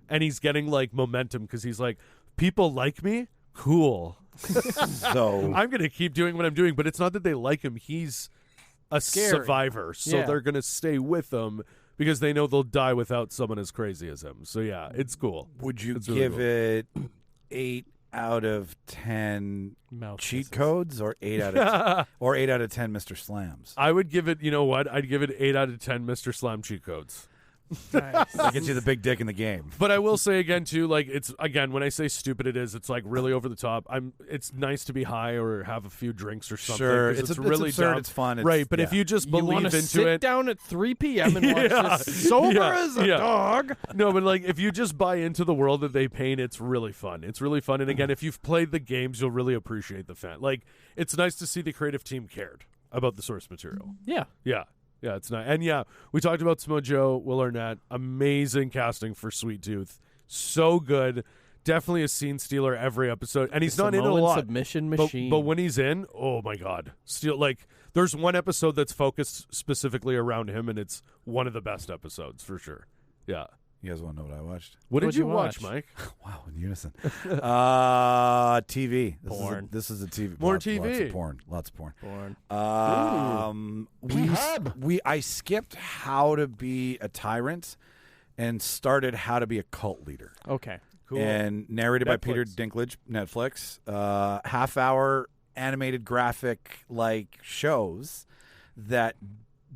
and he's getting like momentum because he's like, people like me, cool. So I'm gonna keep doing what I'm doing, but it's not that they like him. He's a Scary. survivor, so Yeah. they're gonna stay with him because they know they'll die without someone as crazy as him. So yeah, it's cool. would you It's really give cool. it 8 out of 10 Mouth cheat kisses. codes or 8 out of or 8 out of 10 Mr. Slams? I would give it. You know what? I'd give it 8 out of 10 Mr. Slam cheat codes. Nice. That gets you the big dick in the game. But I will say again too, like it's again when I say stupid, it's like really over the top. It's nice to be high or have a few drinks or something. Sure, 'cause it's really absurd. dumb. It's fun. Right? But if you just You believe want into to sit it, down at 3 p.m. and watch this sober as a dog. No, but like if you just buy into the world that they paint, it's really fun. It's really fun. And again, if you've played the games, you'll really appreciate the fan. Like it's nice to see the creative team cared about the source material. Yeah. Yeah. Yeah, it's nice. And yeah, we talked about Smojo, Will Arnett. Amazing casting for Sweet Tooth. So good. Definitely a scene stealer every episode. And he's not in a Samoan lot. submission But, machine. but when he's in, oh my God. There's one episode that's focused specifically around him, and it's one of the best episodes for sure. Yeah. You guys want to know what I watched? What did What'd you you watch, watch? Mike? Wow, in unison. TV. Porn. This is a TV. More Lots of TV. porn. Lots of porn. Porn. I skipped How to Be a Tyrant and started How to Be a Cult Leader. Okay. Cool. And narrated by Peter Netflix. Dinklage, Netflix. Half-hour animated graphic like shows that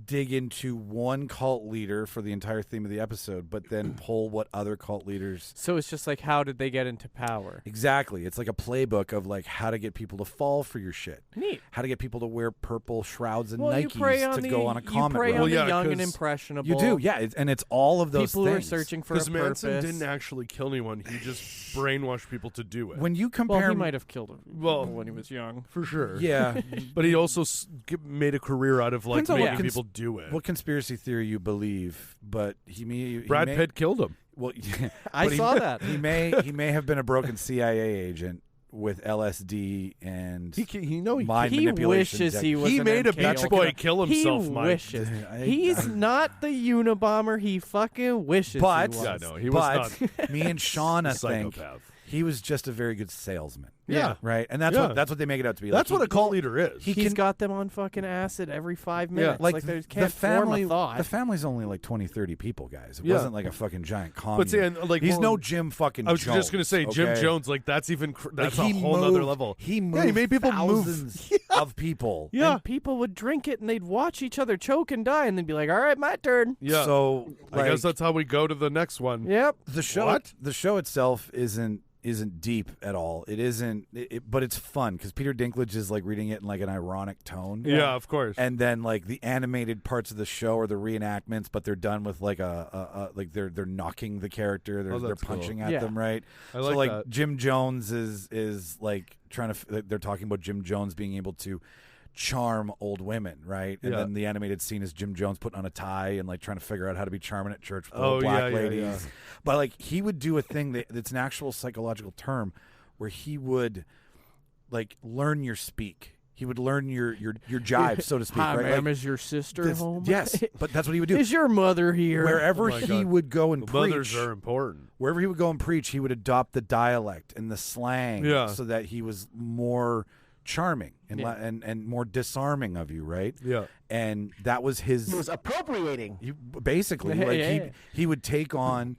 dig into one cult leader for the entire theme of the episode, but then pull what other cult leaders. So it's just like, how did they get into power? Exactly. It's like a playbook of like how to get people to fall for your shit. Neat. How to get people to wear purple shrouds and Well, you prey Nikes on to go on a comet You prey run. on yeah, the young and 'cause impressionable. You do, yeah. And it's all of those People who are things. searching for a Because purpose. Manson didn't actually kill anyone. He just brainwashed people to do it. When you compare, Well, he might have killed him Well, when he was young. for sure. yeah. But he also made a career out of like Depends on making what people do it. what conspiracy theory you believe, but he Brad may, Pitt killed him. Well, I but he- saw that. He may have been a broken CIA agent with LSD and He mind He manipulation. wishes he was. he an made a MK beach Ultra. boy kill himself, He Mike. wishes. I- He's not the Unabomber. He fucking wishes. But he was. Yeah, no, he was but me and Shauna think psychopath. he was just a very good salesman. Yeah. Right, and that's Yeah. what they make it out to be. That's like, what a cult leader is. he He's can- got them on fucking acid every 5 minutes. like they the can't family. form a thought. The family's only like 20, 30 people, guys. It Yeah. wasn't like a fucking giant commune. But see, and, like, he's well, no Jim fucking. I was Jones, just gonna say Jim okay? Jones. Like that's even that's Like, a whole nother moved- level. He moved Yeah, he made people move. thousands of people. Yeah. And people would drink it and they'd watch each other choke and die and they'd be like, all right, my turn. Yeah. So I guess like, that's how we go to the next one. Yep. the show. What? The show itself isn't deep at all. It isn't. But it's fun because Peter Dinklage is like reading it in like an ironic tone. Yeah, of course. And then like the animated parts of the show are the reenactments, but they're done with like like they're knocking the character, they're that's cool. punching at Yeah. them, right? I So like like that. Jim Jones is like trying to. They're talking about Jim Jones being able to charm old women, right? And Yeah. then the animated scene is Jim Jones putting on a tie and like trying to figure out how to be charming at church with Oh, the black yeah, yeah, ladies. yeah. But like he would do a thing that's an actual psychological term where he would like learn your speak. He would learn your jive, so to speak. Hi, right? ma'am, Like, is your sister this- home? yes, but that's what he would do. Is your mother here? Wherever Oh my he God. would go and The mothers preach, are important. wherever he would go and preach, he would adopt the dialect and the slang, Yeah. so that he was more charming and Yeah. and more disarming of you, right? Yeah. And that was his. He was appropriating. Basically, Yeah, like yeah. he would take on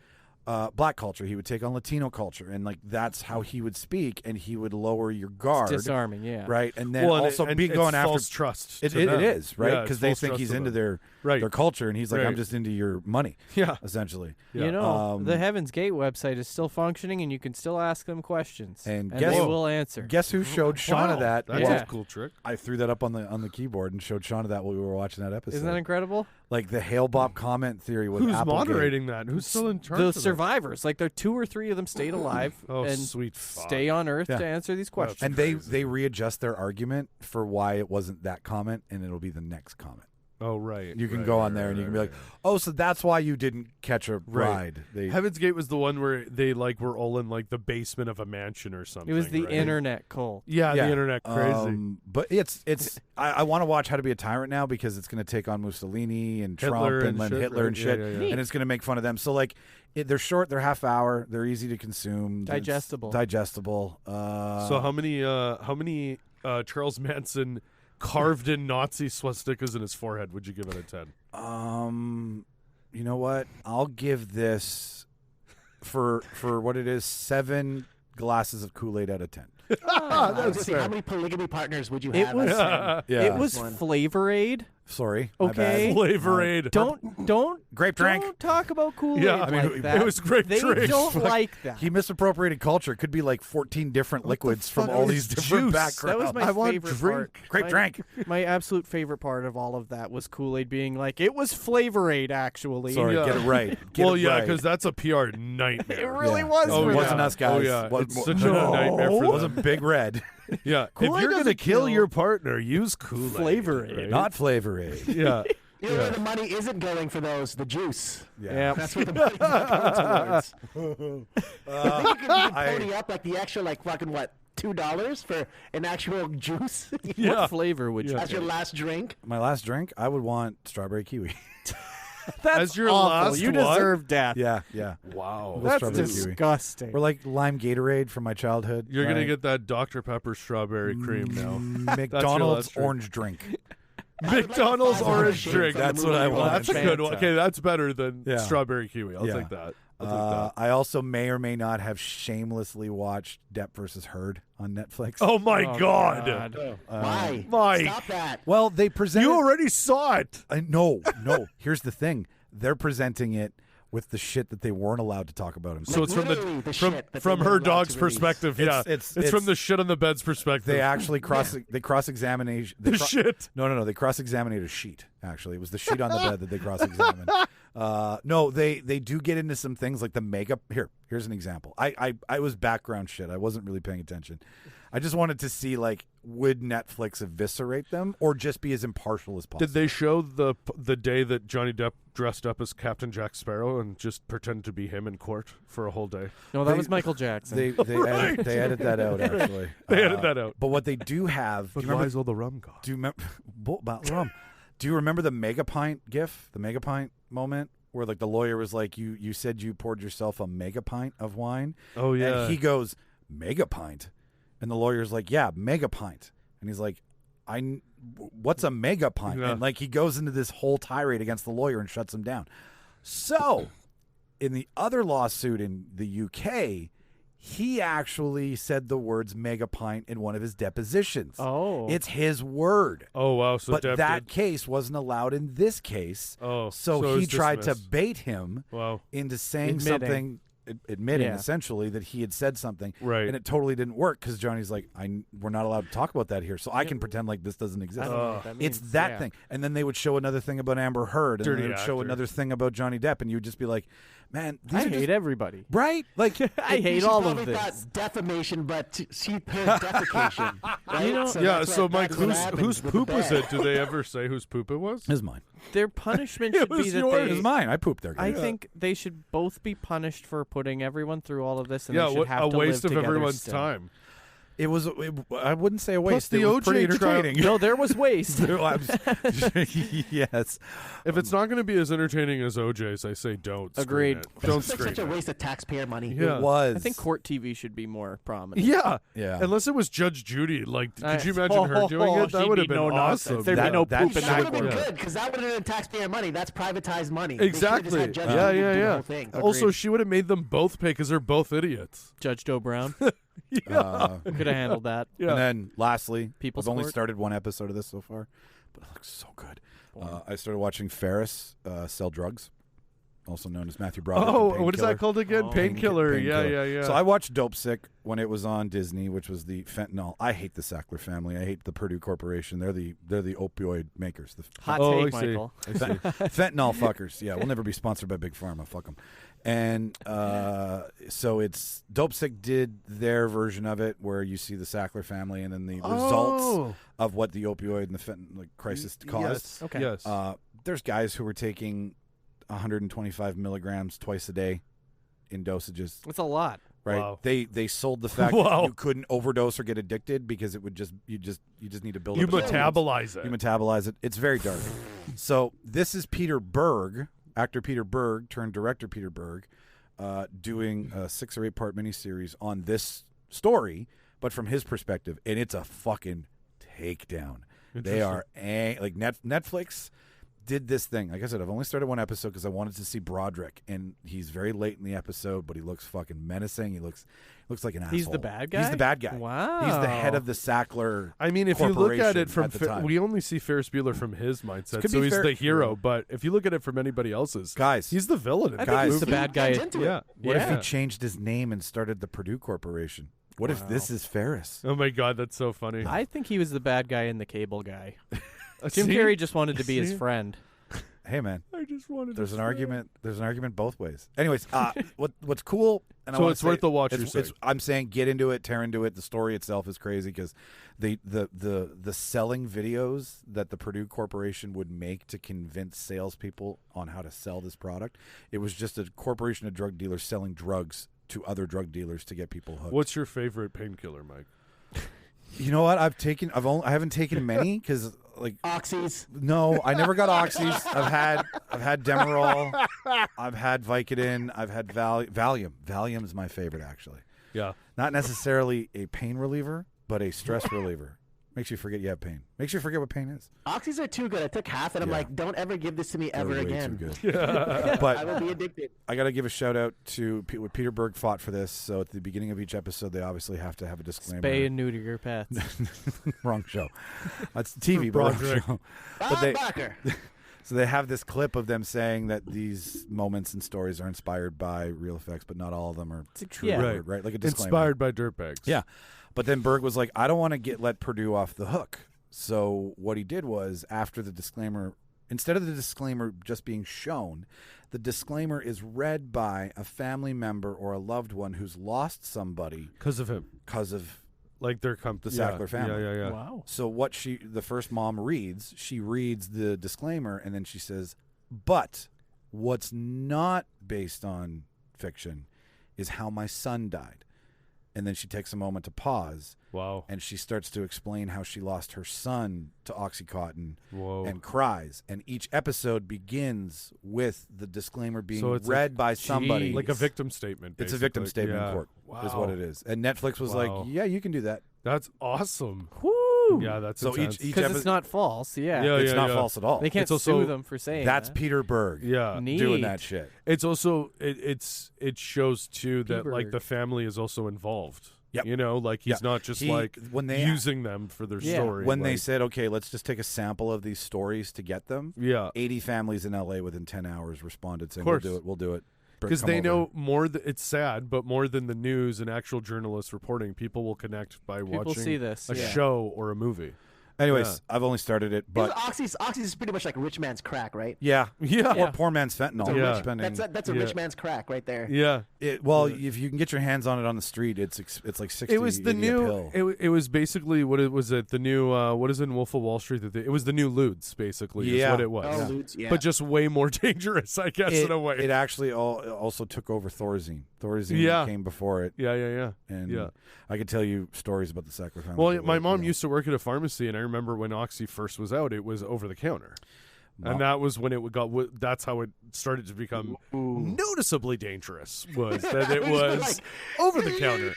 black culture, he would take on Latino culture, and like that's how he would speak, and he would lower your guard, Disarming, yeah. right? And then Well, and also and be it's going after false trust. it, to it them. is right Yeah, because it's they false think trust he's to into them. their Right. culture, and he's like, I'm Right. just into your money, Yeah. essentially. Yeah. You know, Um, the Heaven's Gate website is still functioning, and you can still ask them questions, And and guess- they Whoa. will answer. Guess who showed Shauna Wow, that? That's Yeah. a cool trick. I threw that up on the keyboard and showed Shauna that while we were watching that episode. Isn't that incredible? like the Hail Bob comment theory with Who's Applegate. moderating that? Who's still in charge? The of that? survivors, like there are 2 or 3 of them, stayed alive Oh, and sweet fuck. stay on Earth Yeah. to answer these questions. And they readjust their argument for why it wasn't that comment, and it'll be the next comment. Oh, right. You can right, go right, on there and you right, can be like, right. "Oh, so that's why you didn't catch a Right. ride." They, Heaven's Gate was the one where they like were all in like the basement of a mansion or something. It was the right? internet cult. Yeah, Yeah. the internet crazy. But it's I want to watch How to Be a Tyrant now because it's going to take on Mussolini and Trump Hitler and and shit, Hitler and right? shit, Yeah, yeah, yeah. and it's going to make fun of them. So like, they're short, they're half hour, they're easy to consume, it's Digestible. digestible. So how many Charles Manson carved in Nazi swastikas in his forehead would you give it a 10? You know what? I'll give this for what it is 7 glasses of Kool-Aid out of 10. I was gonna say, how many polygamy partners would you have? was- as, Yeah. It was One. Flavor Aid Sorry. my Okay. bad. Flavor Aid. Don't Grape drink. Don't talk about Kool-Aid Yeah, I mean, like that. it was grape They drink. don't Fuck. like that. He misappropriated culture. It could be like 14 different liquids from fuck all is these different juice? backgrounds. That was my I want favorite drink. part. Grape my, drink. My absolute favorite part of all of that was Kool-Aid being like, it was Flavor Aid, actually. Sorry, Yeah. get it right. Get Well, it yeah, right. because that's a PR nightmare. It really Yeah. was. Oh, for It yeah. wasn't them. us, guys. Oh, yeah. What- It's what- such a nightmare for It them. wasn't Big Red. Yeah, if Kool-Aid you're gonna doesn't kill kill. your partner, use Kool-Aid. Flavor Aid. right? Not Flavor Aid. Yeah. You know where the money isn't going for those? The juice. Yeah. That's what the money's going towards. I think you can pony up like the extra, like fucking what, $2 for an actual juice? Yeah. What flavor would you That's your take? last drink. My last drink, I would want strawberry kiwi. That's As your awful. last You one? deserve death. Yeah, yeah. Wow. With That's strawberry kiwi. disgusting. Or like lime Gatorade from my childhood. You're gonna right? get that Dr. Pepper strawberry cream now. McDonald's last drink. orange drink. McDonald's $5 orange shake drink. from the That's what I movie. Well, want. that's a good one. Okay, that's better than Yeah. strawberry kiwi. I'll Yeah. take that. I'll take that. I also may or may not have shamelessly watched Depp versus Heard on Netflix. Oh my Oh, God. God. Why? Mike. Stop that. Well, they presented. You already saw it. No. Here's the thing: they're presenting it with the shit that they weren't allowed to talk about. So it's from literally the the from shit that from they her weren't allowed dog's to release. perspective. It's- Yeah, it's- from the shit on the bed's perspective. They actually cross examination. the shit. No. They cross examined a sheet. Actually, it was the sheet on the bed that they cross examined. No, they do get into some things like the makeup. Here's an example. I was background shit. I wasn't really paying attention. I just wanted to see like, would Netflix eviscerate them or just be as impartial as possible? Did they show the day that Johnny Depp dressed up as Captain Jack Sparrow and just pretended to be him in court for a whole day? No, that They- was Michael Jackson. They edit that out actually. They edit that out. But what they do have. But do you remember? why's all the rum gone? Do you remember? About rum. Do you remember the mega pint gif? The mega pint moment where like the lawyer was like, "You said you poured yourself a mega pint of wine." Oh yeah. And he goes, "Mega pint," and the lawyer's like, "Yeah, mega pint," and he's like, "What's a mega pint?" Yeah. And like he goes into this whole tirade against the lawyer and shuts him down. So, in the other lawsuit in the UK, he actually said the words mega pint in one of his depositions. Oh. It's his word. Oh wow. So But Depp that did. case wasn't allowed in this case. Oh, So it he was tried to dismissed. bait him Wow. into saying Admitting. something, admitting Yeah. essentially that he had said something. Right. And it totally didn't work because Johnny's like, we're not allowed to talk about that here. So I can pretend like this doesn't I exist. don't know what that It's means. that Yeah. thing. And then they would show another thing about Amber Heard. And Dirty then they would show actor. another thing about Johnny Depp. And you would just be like, man, these I are hate just, everybody. right? Like, I hate She all probably of this. thought defamation, but she heard defecation. Right? You know- Yeah. that's So what- Mike, that's what whose happens with the poop was bed. it? Did they ever say whose poop it was? it's mine. Their punishment It should be was that yours. It's they. mine. I pooped there. I guys. think they should both be punished for putting everyone through all of this, and Yeah. they should have A to waste live of together everyone's still. time. It was. I wouldn't say a waste. the it was pretty OJ trial- entertaining. No, there was waste. Yes. If it's not going to be as entertaining as OJ's, I say don't. screen Agreed. it. Don't It's like screen such a it. waste of taxpayer money. Yeah. It was. I think court TV should be more prominent. Yeah. Yeah. Unless it was Judge Judy. Like, could you I- imagine her doing it? That she'd would be have been no nonsense. awesome. There'd be That- no that poop in should- That that would have been court. good because that would have been taxpayer money. That's privatized money. Exactly. They should've just had Judge Yeah, Judy yeah, do the yeah. whole thing. Also, she would have made them both pay because they're both idiots. Judge Doe Brown Uh, could have handled that. Yeah. And then, lastly, People's I've only Court? started one episode of this so far, but it looks so good. I started watching Ferris sell drugs, also known as Matthew Broderick. in Oh, what is Painkiller. that called again? Oh. Painkiller. Yeah, yeah, yeah. So I watched Dope Sick when it was on Disney, which was the fentanyl. I hate the Sackler family. I hate the Purdue Corporation. They're the opioid makers. The Hot Oh, take, I see. Michael. fentanyl fuckers. Yeah, we'll never be sponsored by Big Pharma. Fuck them. And so it's Dope Sick did their version of it, where you see the Sackler family and then the results of what the opioid and the fentanyl crisis caused. Yes. Okay. Yes. There's guys who were taking 125 milligrams twice a day in dosages. It's a lot. Right? Wow. They sold the fact Wow. that you couldn't overdose or get addicted because it would you just need to build You up the metabolize it. you metabolize it. It's very dark. So this is Peter Berg, actor Peter Berg turned director Peter Berg, doing a 6 or 8 part miniseries on this story, but from his perspective, and it's a fucking takedown. They are like Netflix. did this thing. Like I said, I've only started one episode because I wanted to see Broderick, and he's very late in the episode, but he looks fucking menacing. He looks like an asshole. He's the bad guy? He's the bad guy. Wow. He's the head of the Sackler. I mean, if you look at it from, at the time. we only see Ferris Bueller from his mindset, Could so be he's fair- the hero. But if you look at it from anybody else's, Guys, he's the villain. In I the think he's movie. the bad guy. Yeah. What if Yeah. he changed his name and started the Purdue Corporation? What if this is Ferris? Oh my God, that's so funny. I think he was the bad guy in The Cable Guy. Jim See? Carrey just wanted to be his See? friend. Hey man, I just wanted. there's to an say argument. There's an argument both ways. Anyways, what's cool? And I So wanna it's worth the watch, you're saying. I'm saying get into it, tear into it. The story itself is crazy because the selling videos that the Purdue Corporation would make to convince salespeople on how to sell this product. It was just a corporation of drug dealers selling drugs to other drug dealers to get people hooked. What's your favorite painkiller, Mike? You know what? I haven't taken many because like Oxys. no, I never got oxys. I've had Demerol. I've had Vicodin. I've had Valium. Valium is my favorite actually. Yeah. Not necessarily a pain reliever, but a stress reliever. Makes you forget you have pain. Makes you forget what pain is. Oxys are too good. I took half, and I'm Yeah. like, don't ever give this to me ever They're way again. too good. But I will be addicted. I got to give a shout out to what Peter Berg fought for this. So at the beginning of each episode, they obviously have to have a disclaimer. Spay and neuter your pets. Wrong show. That's TV, but wrong Broderick. show. Bob Barker. So they have this clip of them saying that these moments and stories are inspired by real effects, but not all of them are true. Yeah. Right? Like a disclaimer. Inspired by dirtbags. Yeah. But then Berg was like, I don't want to let Purdue off the hook. So what he did was after the disclaimer, instead of the disclaimer just being shown, the disclaimer is read by a family member or a loved one who's lost somebody Because of him. because of Like they're the Sackler family. Yeah. Wow. So what the first mom reads, she reads the disclaimer and then she says, but what's not based on fiction is how my son died. And then she takes a moment to pause Wow. and she starts to explain how she lost her son to Oxycontin Whoa. and cries. And each episode begins with the disclaimer being So it's read by somebody. Like a victim statement. It's a victim basically. statement Yeah. in court is Wow. what it is. And Netflix was Wow. like, yeah, you can do that. That's awesome. Woo! Yeah, that's So intense. each Because it's not false. Yeah. Yeah. it's not false at all. They can't It's also- sue them for saying That's that. Peter Berg Yeah. Neat. doing that shit. It's also it shows too that like Peaberg. the family is also involved. Yep. You know, like he's Yeah. not just He- like when they- using them for their Yeah. story. When they like- said, okay, let's just take a sample of these stories to get them, yeah, 80 families in LA within 10 hours responded saying, course. we'll do it. because Come they over. know more. It's sad, but more than the news and actual journalists reporting, people will connect by People watching see this. a yeah. show or a movie. Anyways, Yeah. I've only started it, but Oxys is pretty much like rich man's crack, right? yeah. Yeah, Or poor man's fentanyl. Yeah. Depending. That's a Yeah. rich man's crack right there. yeah. If you can get your hands on it on the street, it's like 60. It was the 80 a new. pill. It was basically what it was. It the new. What is in Wolf of Wall Street? It was the new Ludes, basically. Is Yeah. what it was. Oh, Lutz, yeah. But just way more dangerous, I guess, in a way. It actually also took over Thorazine. Thorazine Yeah. came before it, yeah. and Yeah. I could tell you stories about the Sackler family. Well, but, my like, mom you know. used to work at a pharmacy, and I remember when Oxy first was out, it was over the counter, Mom- and that was when it got. That's how it started to become noticeably dangerous. Was that it was over the counter?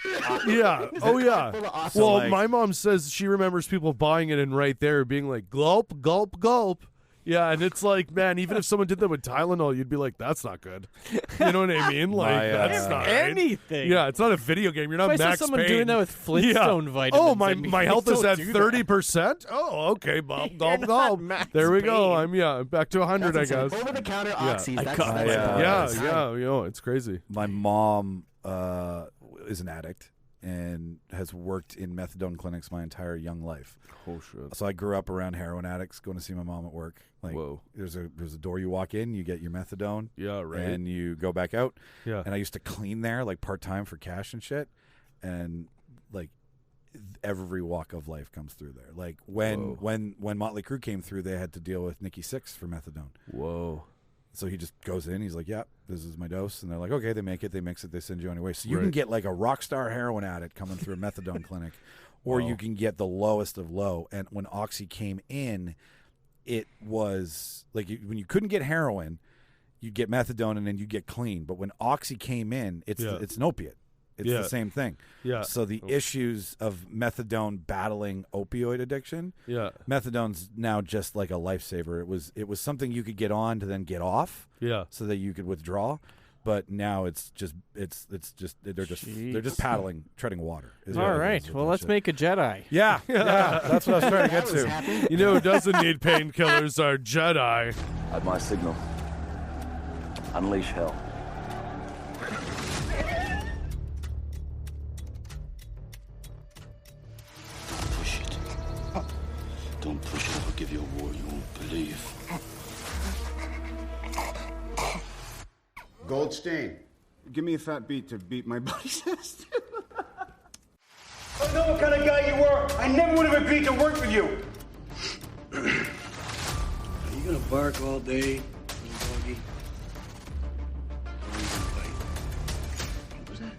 Yeah. Oh yeah. full of awesome- Well, like- my mom says she remembers people buying it and right there being like gulp, gulp, gulp. Yeah, and it's like, man, even if someone did that with Tylenol, you'd be like, that's not good. You know what I mean? Like, My, that's not right. Anything. Yeah, it's not a video game. You're not If I saw Max someone Payne. doing that with Flintstone vitamins, Oh, my I'd be my like, health is "Don't at do that." 30%. Oh, okay, Bob. Gulp, not gulp. Max There we go. Payne. I'm back to 100, I That's insane. guess. Over the counter Yeah. Oxys. That's Yeah, you know, it's crazy. My mom is an addict and has worked in methadone clinics my entire young life. Oh shit. So I grew up around heroin addicts, going to see my mom at work. Like, Whoa. there's a door you walk in, you get your methadone, Yeah, right. and you go back out. Yeah. And I used to clean there like part time for cash and shit, and like every walk of life comes through there. Like when Motley Crue came through, they had to deal with Nikki Sixx for methadone. Whoa. So he just goes in. He's like, "Yeah, this is my dose," and they're like, "Okay." They make it. They mix it. They send you anyway. So you can Right. get like a rock star heroin addict coming through a methadone clinic, or Wow. you can get the lowest of low. And when Oxy came in, it was like when you couldn't get heroin, you'd get methadone, and then you get clean. But when Oxy came in, it's Yeah. it's an opiate. It's the same thing. Yeah. So the issues of methadone battling opioid addiction. Yeah. Methadone's now just like a lifesaver. It was something you could get on to then get off. Yeah. So that you could withdraw. But now it's just they're just paddling, treading water. All right. Well, let's make a Jedi. Yeah. That's what I was trying to get to. You know who doesn't need painkillers are Jedi. At my signal, unleash hell. Push it. Don't push it. I'll give you a war you won't believe. Goldstein, give me a fat beat to beat my buddy's ass. I know what kind of guy you were. I never would have agreed to work for you. Are you gonna bark all day, little doggy? Or are you gonna bite? What was that?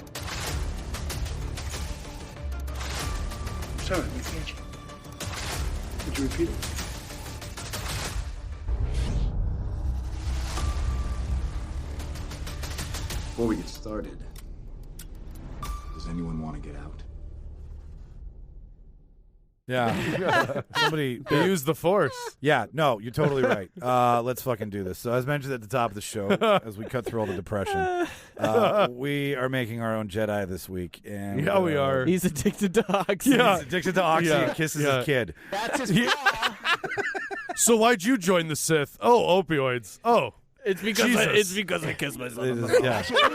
I'm sorry, I didn't catch you. Could you repeat it? Before we get started, does anyone want to get out? Yeah. Somebody They use the Force. Yeah, no, you're totally right. Let's fucking do this. So as mentioned at the top of the show, as we cut through all the depression, we are making our own Jedi this week. And Yeah, we are. He's addicted to oxy. Yeah. He's addicted to oxy Yeah. and kisses Yeah. his kid. That's his flaw. So why'd you join the Sith? Oh, opioids. Oh. It's because Jesus. I kissed my It son. is- yeah. Actually, it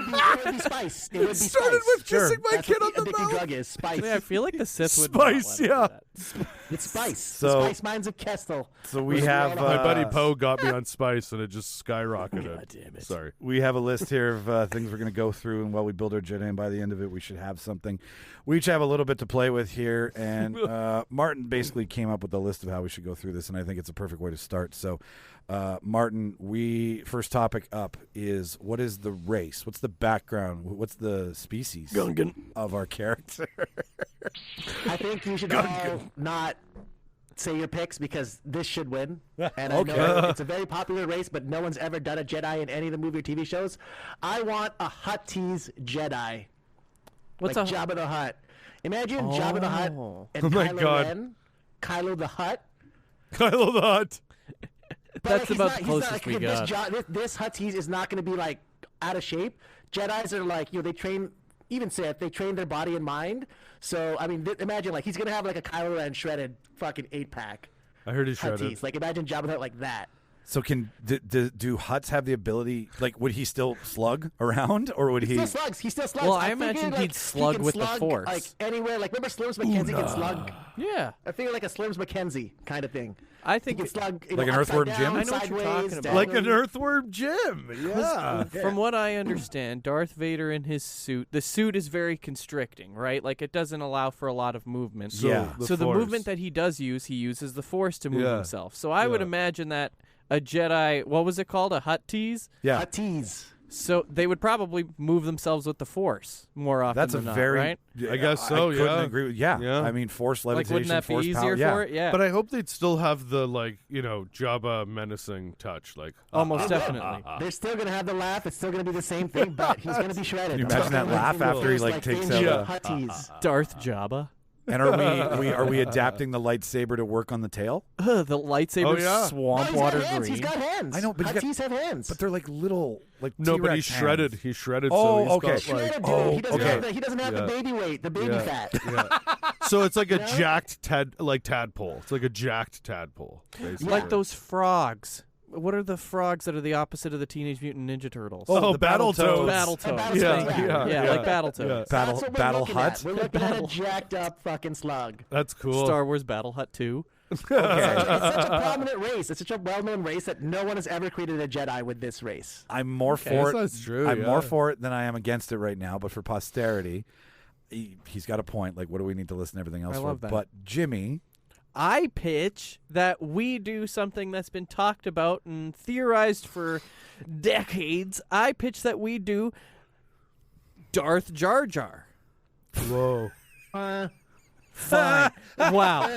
would be spice. It would be Started spice. with kissing my That's kid what on the the addicting mouth. drug is spice. I feel like the Sith would Spice, not let him do yeah. that. It's spice. So- the spice mines of Kestel. So we have My buddy uh, Poe got me on Spice, and it just skyrocketed. God damn it. Sorry. we have a list here of things we're going to go through, and while we build our Jedi, and by the end of it, we should have something. We each have a little bit to play with here, and Martin basically came up with a list of how we should go through this, and I think it's a perfect way to start. So, Martin, first topic up is, what is the race? What's the background? What's the species of our character? I think you should all not say your picks because this should win. And I know it's a very popular race, but no one's ever done a Jedi in any of the movie or TV shows. I want a Huttese Jedi. What's like a Jabba the Hutt. Imagine Jabba the Hutt and Oh my Kylo God. Ren. Kylo the Hutt. Kylo the Hutt. But That's he's about not- the he's closest not, we got. This Huttese is not going to be like out of shape. Jedis are like, they train, even Sith, they train their body and mind. So, I mean, imagine like he's going to have like a Kylo Ren shredded fucking 8-pack. I heard he shredded. Huttese. Like imagine Jabba the Hutt like that. So do Hutts have the ability, like, would he still slug around, or would he? He still slugs. He still slugs. Well, I figured, imagine like, he'd slug he can with the slug, Force. Like anywhere. Like remember Slims McKenzie can slug. Yeah. I figure like a Slims McKenzie kind of thing. I He think can slug Like an upside earthworm down, Jim? I know what you're sideways, talking about. Like an diagonally. earthworm Jim. Yeah. from what I understand, Darth Vader in his suit, the suit is very constricting, right? Like it doesn't allow for a lot of movement. So Yeah. the So the Force. movement that he does use, he uses the Force to move Yeah. himself. So I would Yeah. imagine that a Jedi, what was it called? A Huttese? Yeah, Huttese. So they would probably move themselves with the Force more often that's a than not, very. right? I guess so, I couldn't yeah. agree with. Yeah. Yeah. I mean, force Like, levitation, wouldn't that be force easier power. Yeah. for it? Yeah. But I hope they'd still have the, Jabba menacing touch. Like, Almost definitely. They're still gonna have the laugh. It's still gonna be the same thing, but he's gonna be shredded. Can you imagine that laugh after he takes out? Yeah. Huttese. Darth Jabba. And are we adapting the lightsaber to work on the tail? The lightsaber Oh, yeah. swamp He's got water hands. green. He's got hands. I know, but Huttese have hands. But they're like little, like no, but T-Rex he's shredded. hands. He's shredded. Oh, so he's okay. got, shredded, like, dude. oh, He doesn't okay. have the, he doesn't have Yeah. the baby weight, the baby Yeah. fat. Yeah. So it's like a jacked tadpole. It's like a jacked tadpole. Basically. Like those frogs. What are the frogs that are the opposite of the Teenage Mutant Ninja Turtles? Oh, the Battletoads. Battletoads. Battletoads, Yeah, yeah, like Battletoads. Yeah. That's what we're Battle looking Hut. at. We're looking at a jacked up fucking slug. That's cool. Star Wars Battle Hut 2. It's such a prominent race. It's such a well-known race that no one has ever created a Jedi with this race. I'm more for it. That's true, I'm yeah. more for it than I am against it right now. But for posterity, he's got a point. Like, what do we need to listen to everything else I for? love that. But Jimmy, I pitch that we do something that's been talked about and theorized for decades. I pitch that we do Darth Jar Jar. Whoa. Fine. Wow.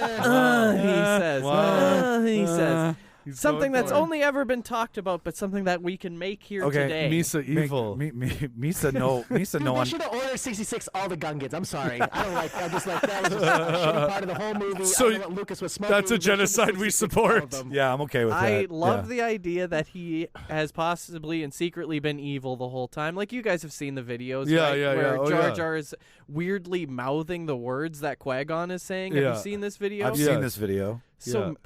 He says. He says. Something that's going. only ever been talked about, but something that we can make here Okay, today. Misa evil. Misa no. Misa no. They should have ordered 66 all the Gungans. I'm sorry. I just like that was just a shitty part of the whole movie. So I don't know what Lucas was smoking. that's a They should have genocide we 66 all of support. them. Yeah, I'm okay with that. I love yeah. the idea that he has possibly and secretly been evil the whole time. Like, you guys have seen the videos, Yeah, right? yeah, where yeah. Oh, Jar yeah. Jar is weirdly mouthing the words that Qui-Gon is saying. Have Yeah. you seen this video? I've Yeah. seen this video. So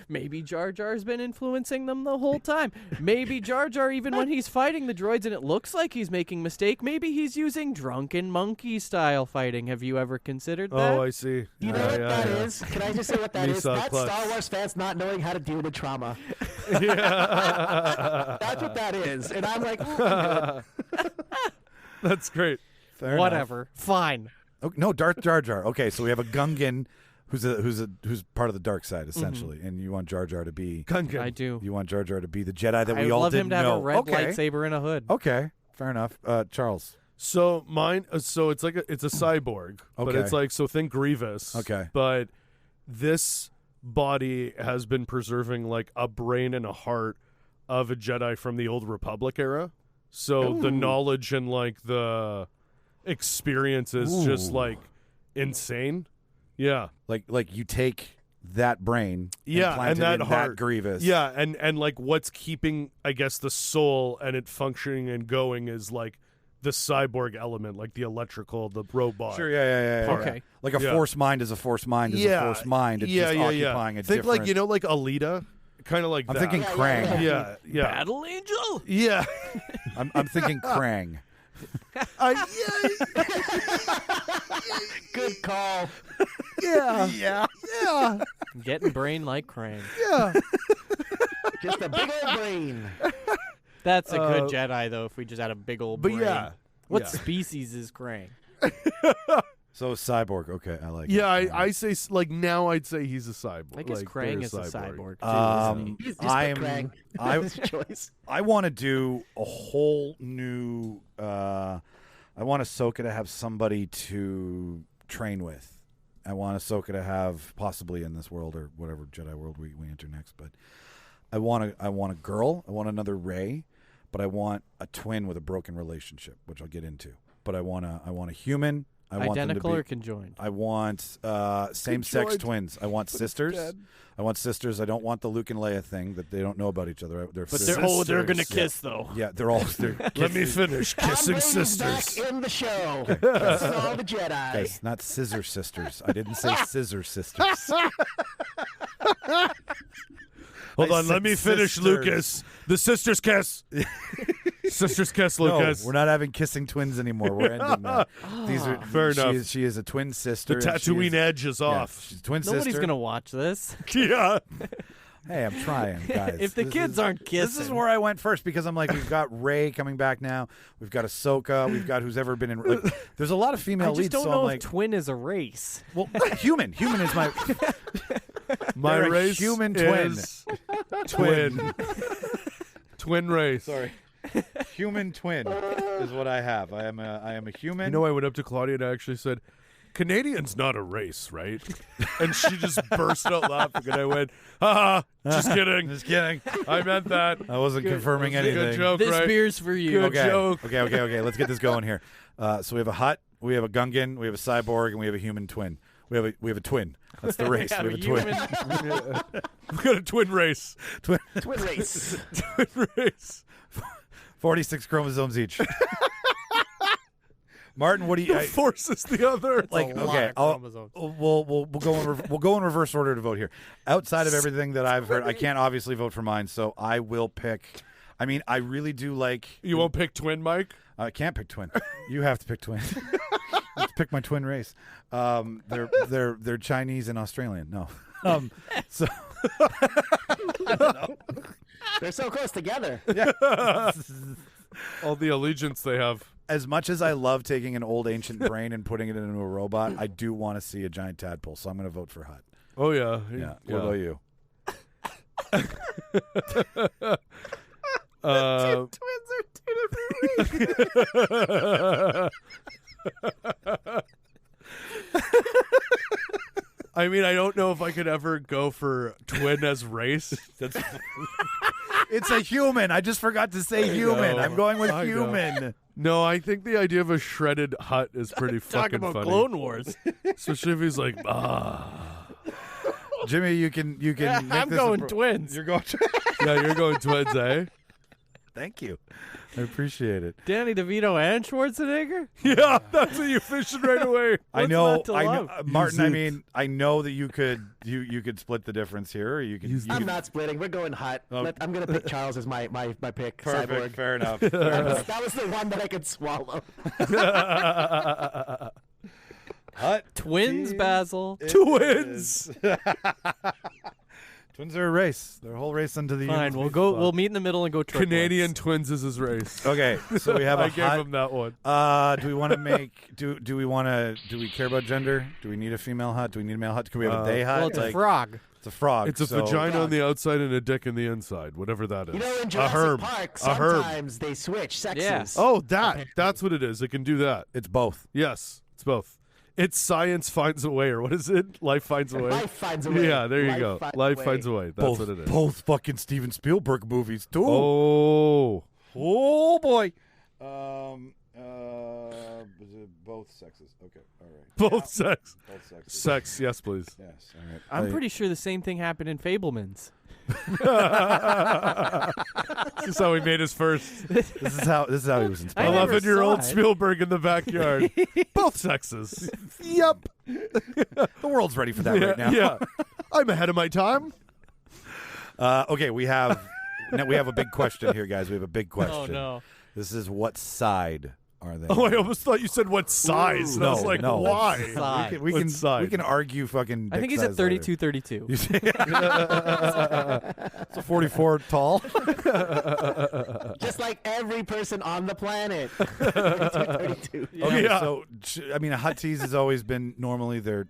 maybe Jar Jar's been influencing them the whole time. Maybe Jar Jar, even when he's fighting the droids and it looks like he's making mistake, maybe he's using drunken monkey style fighting. Have you ever considered that? Oh, I see. You know what that is? Can I just say what that is? Misa That's plus. Star Wars fans not knowing how to deal with trauma. Yeah. That's what that is. And I'm like, ooh, I'm good. That's great. Fair Whatever. Fine. enough. No, Darth Jar Jar. Okay, so we have a Gungan who's part of the dark side essentially, and you want Jar Jar to be. Gungan. I do. You want Jar Jar to be the Jedi that I we would all love didn't him to have know. a red okay. lightsaber in a hood. Okay, fair enough. Charles. So mine. So it's like it's a cyborg, but Okay. it's like so think Grievous. Okay. But this body has been preserving like a brain and a heart of a Jedi from the old Republic era. So the knowledge and like the experience is just Ooh. like insane. Yeah. Like you take that brain, Yeah, implant and it that in heart. that Grievous. Yeah, and like what's keeping, I guess, the soul and it functioning and going is like the cyborg element, like the electrical, the robot. Sure. Yeah. Okay. Like a Yeah. force mind is a force mind is a force mind. It's just occupying a Think different. like, you know, like Alita, kind of like I'm that. thinking Krang. Yeah, yeah, Battle Angel? yeah. I'm thinking Krang. Good call. Yeah. Getting brain like Krang. Just a big old brain. That's a good Jedi, though, if we just had a big old But brain. yeah. What yeah. species is Krang? So cyborg. Okay, I like. Yeah, it. I say like now I'd say he's a cyborg. I guess like, Krang they're is a cyborg, too, isn't he? Just I'm. put Krang. I That's your choice. I want to do a whole new. I want Ahsoka to have somebody to train with. I want Ahsoka to have possibly in this world or whatever Jedi world we enter next. But I want a girl. I want another Rey, but I want a twin with a broken relationship, which I'll get into. But I want a human. I want them to Identical be, or conjoined? I want same-sex Conjoined. twins. I want sisters. I want sisters. I don't want the Luke and Leia thing that they don't know about each other. They're But sisters. they're going to Yeah. kiss, though. Yeah, they're all. Let me finish kissing Tom Brady's sisters. back in the show. Kissing all the Jedi. Guys, not scissor sisters. I didn't say scissor sisters. Hold I on, let said me finish, sisters. Lucas. The sisters kiss. Sisters kiss, Lucas. No, we're not having kissing twins anymore. We're ending that. These are Fair enough. She is a twin sister. The and she Tatooine is- edge is yeah, off. she's a twin Nobody's sister. going to watch this. Yeah. Hey, I'm trying, guys. If the This kids is- aren't This is kissing. where I went first because I'm like, we've got Rey coming back now. We've got Ahsoka. We've got who's ever been in. Like, there's a lot of female I just leads. don't so know I'm if like, twin is a race. well, human. Human is my. My They're a race human twin. is twin. Twin race. Sorry. Human twin is what I have. I am a human. You know, I went up to Claudia and I actually said, Canadian's not a race, right? And she just burst out laughing, and I went, "Ha ha! Just kidding. Just kidding. I meant that. I wasn't confirming That's a anything. Good joke, This right? beer's for you. Good joke. Okay. Let's get this going here. So we have a Hutt, we have a Gungan, we have a cyborg, and we have a human twin. We have a twin. That's the race. Yeah, we have a twin. We got a twin race. Twin race. Twin race. 46 chromosomes each. Martin, what do you? The force is the other. Like, a lot okay, of I'll- chromosomes. we'll go in reverse order to vote here. Outside of everything that I've heard, I can't obviously vote for mine, so I will pick. I mean, I really do like. You won't pick twin, Mike? I can't pick twin. You have to pick twin. Let's pick my twin race. They're Chinese and Australian. No. So They're so close together. All the allegiance they have. as much as I love taking an old ancient brain and putting it into a robot, I do want to see a giant tadpole. So I'm going to vote for Hutt. Oh, yeah. Yeah. What about you? Twins are two different I mean, I don't know if I could ever go for twin as race. It's a human. I just forgot to say human. I'm going with human. No, I think the idea of a shredded hut is pretty Talk fucking about funny. Clone Wars. Especially if he's like, ah. Jimmy, you can. Make I'm this going twins. You're going. Yeah, you're going twins, eh? Thank you. I appreciate it. Danny DeVito and Schwarzenegger? Yeah, that's what you're fishing right away. I What's know, not to love? Martin. Use I it. mean, I know that you could split the difference here. Or you could. I'm not splitting. We're going hut. I'm gonna pick Charles as my pick. Perfect. Cyborg. Fair enough. That was the one that I could swallow. Hut Twins, team Basil. it Twins. is. Twins are a race. They're a whole race unto the Fine, end. we'll go. We'll meet in the middle and go triplets. Canadian twins is his race. Okay, so we have a I gave hut. him that one. Do we want to make? Do we care about gender? Do we need a female hut? Do we need a male hut? Can we have a day hut? Well, it's a frog. It's a frog. It's a so- vagina on the outside and a dick in the inside, whatever that is. You know, in a Jurassic herb. Park, A herb. sometimes they switch sexes. Yeah. Oh, that's what it is. It can do that. It's both. Yes, it's both. It's science finds a way, or what is it? Life finds a way. Life finds a way. Yeah, there you Life go. finds a Life way. finds a way. That's both, what it is. Both fucking Steven Spielberg movies too. Oh, boy. Was it both sexes? Okay, all right. both sex. Both sexes. Sex, yes, please. Yes, all right. I'm pretty sure the same thing happened in Fablemans. This is how he made his first This is how he was inspired. I never 11-year-old saw it. Spielberg in the backyard. Both sexes. Yep. The world's ready for that right now. Yeah, I'm ahead of my time. Okay, we have a big question here, guys. We have a big question. Oh no! This is what side are they? Oh, I almost thought you said what size. And I was like, no. why? Side. We What can side? argue fucking. I think dick he's at size later. 32. It's a 44 tall. Just like every person on the planet. 32. Okay, Yeah. so I mean, hut tease has always been normally they're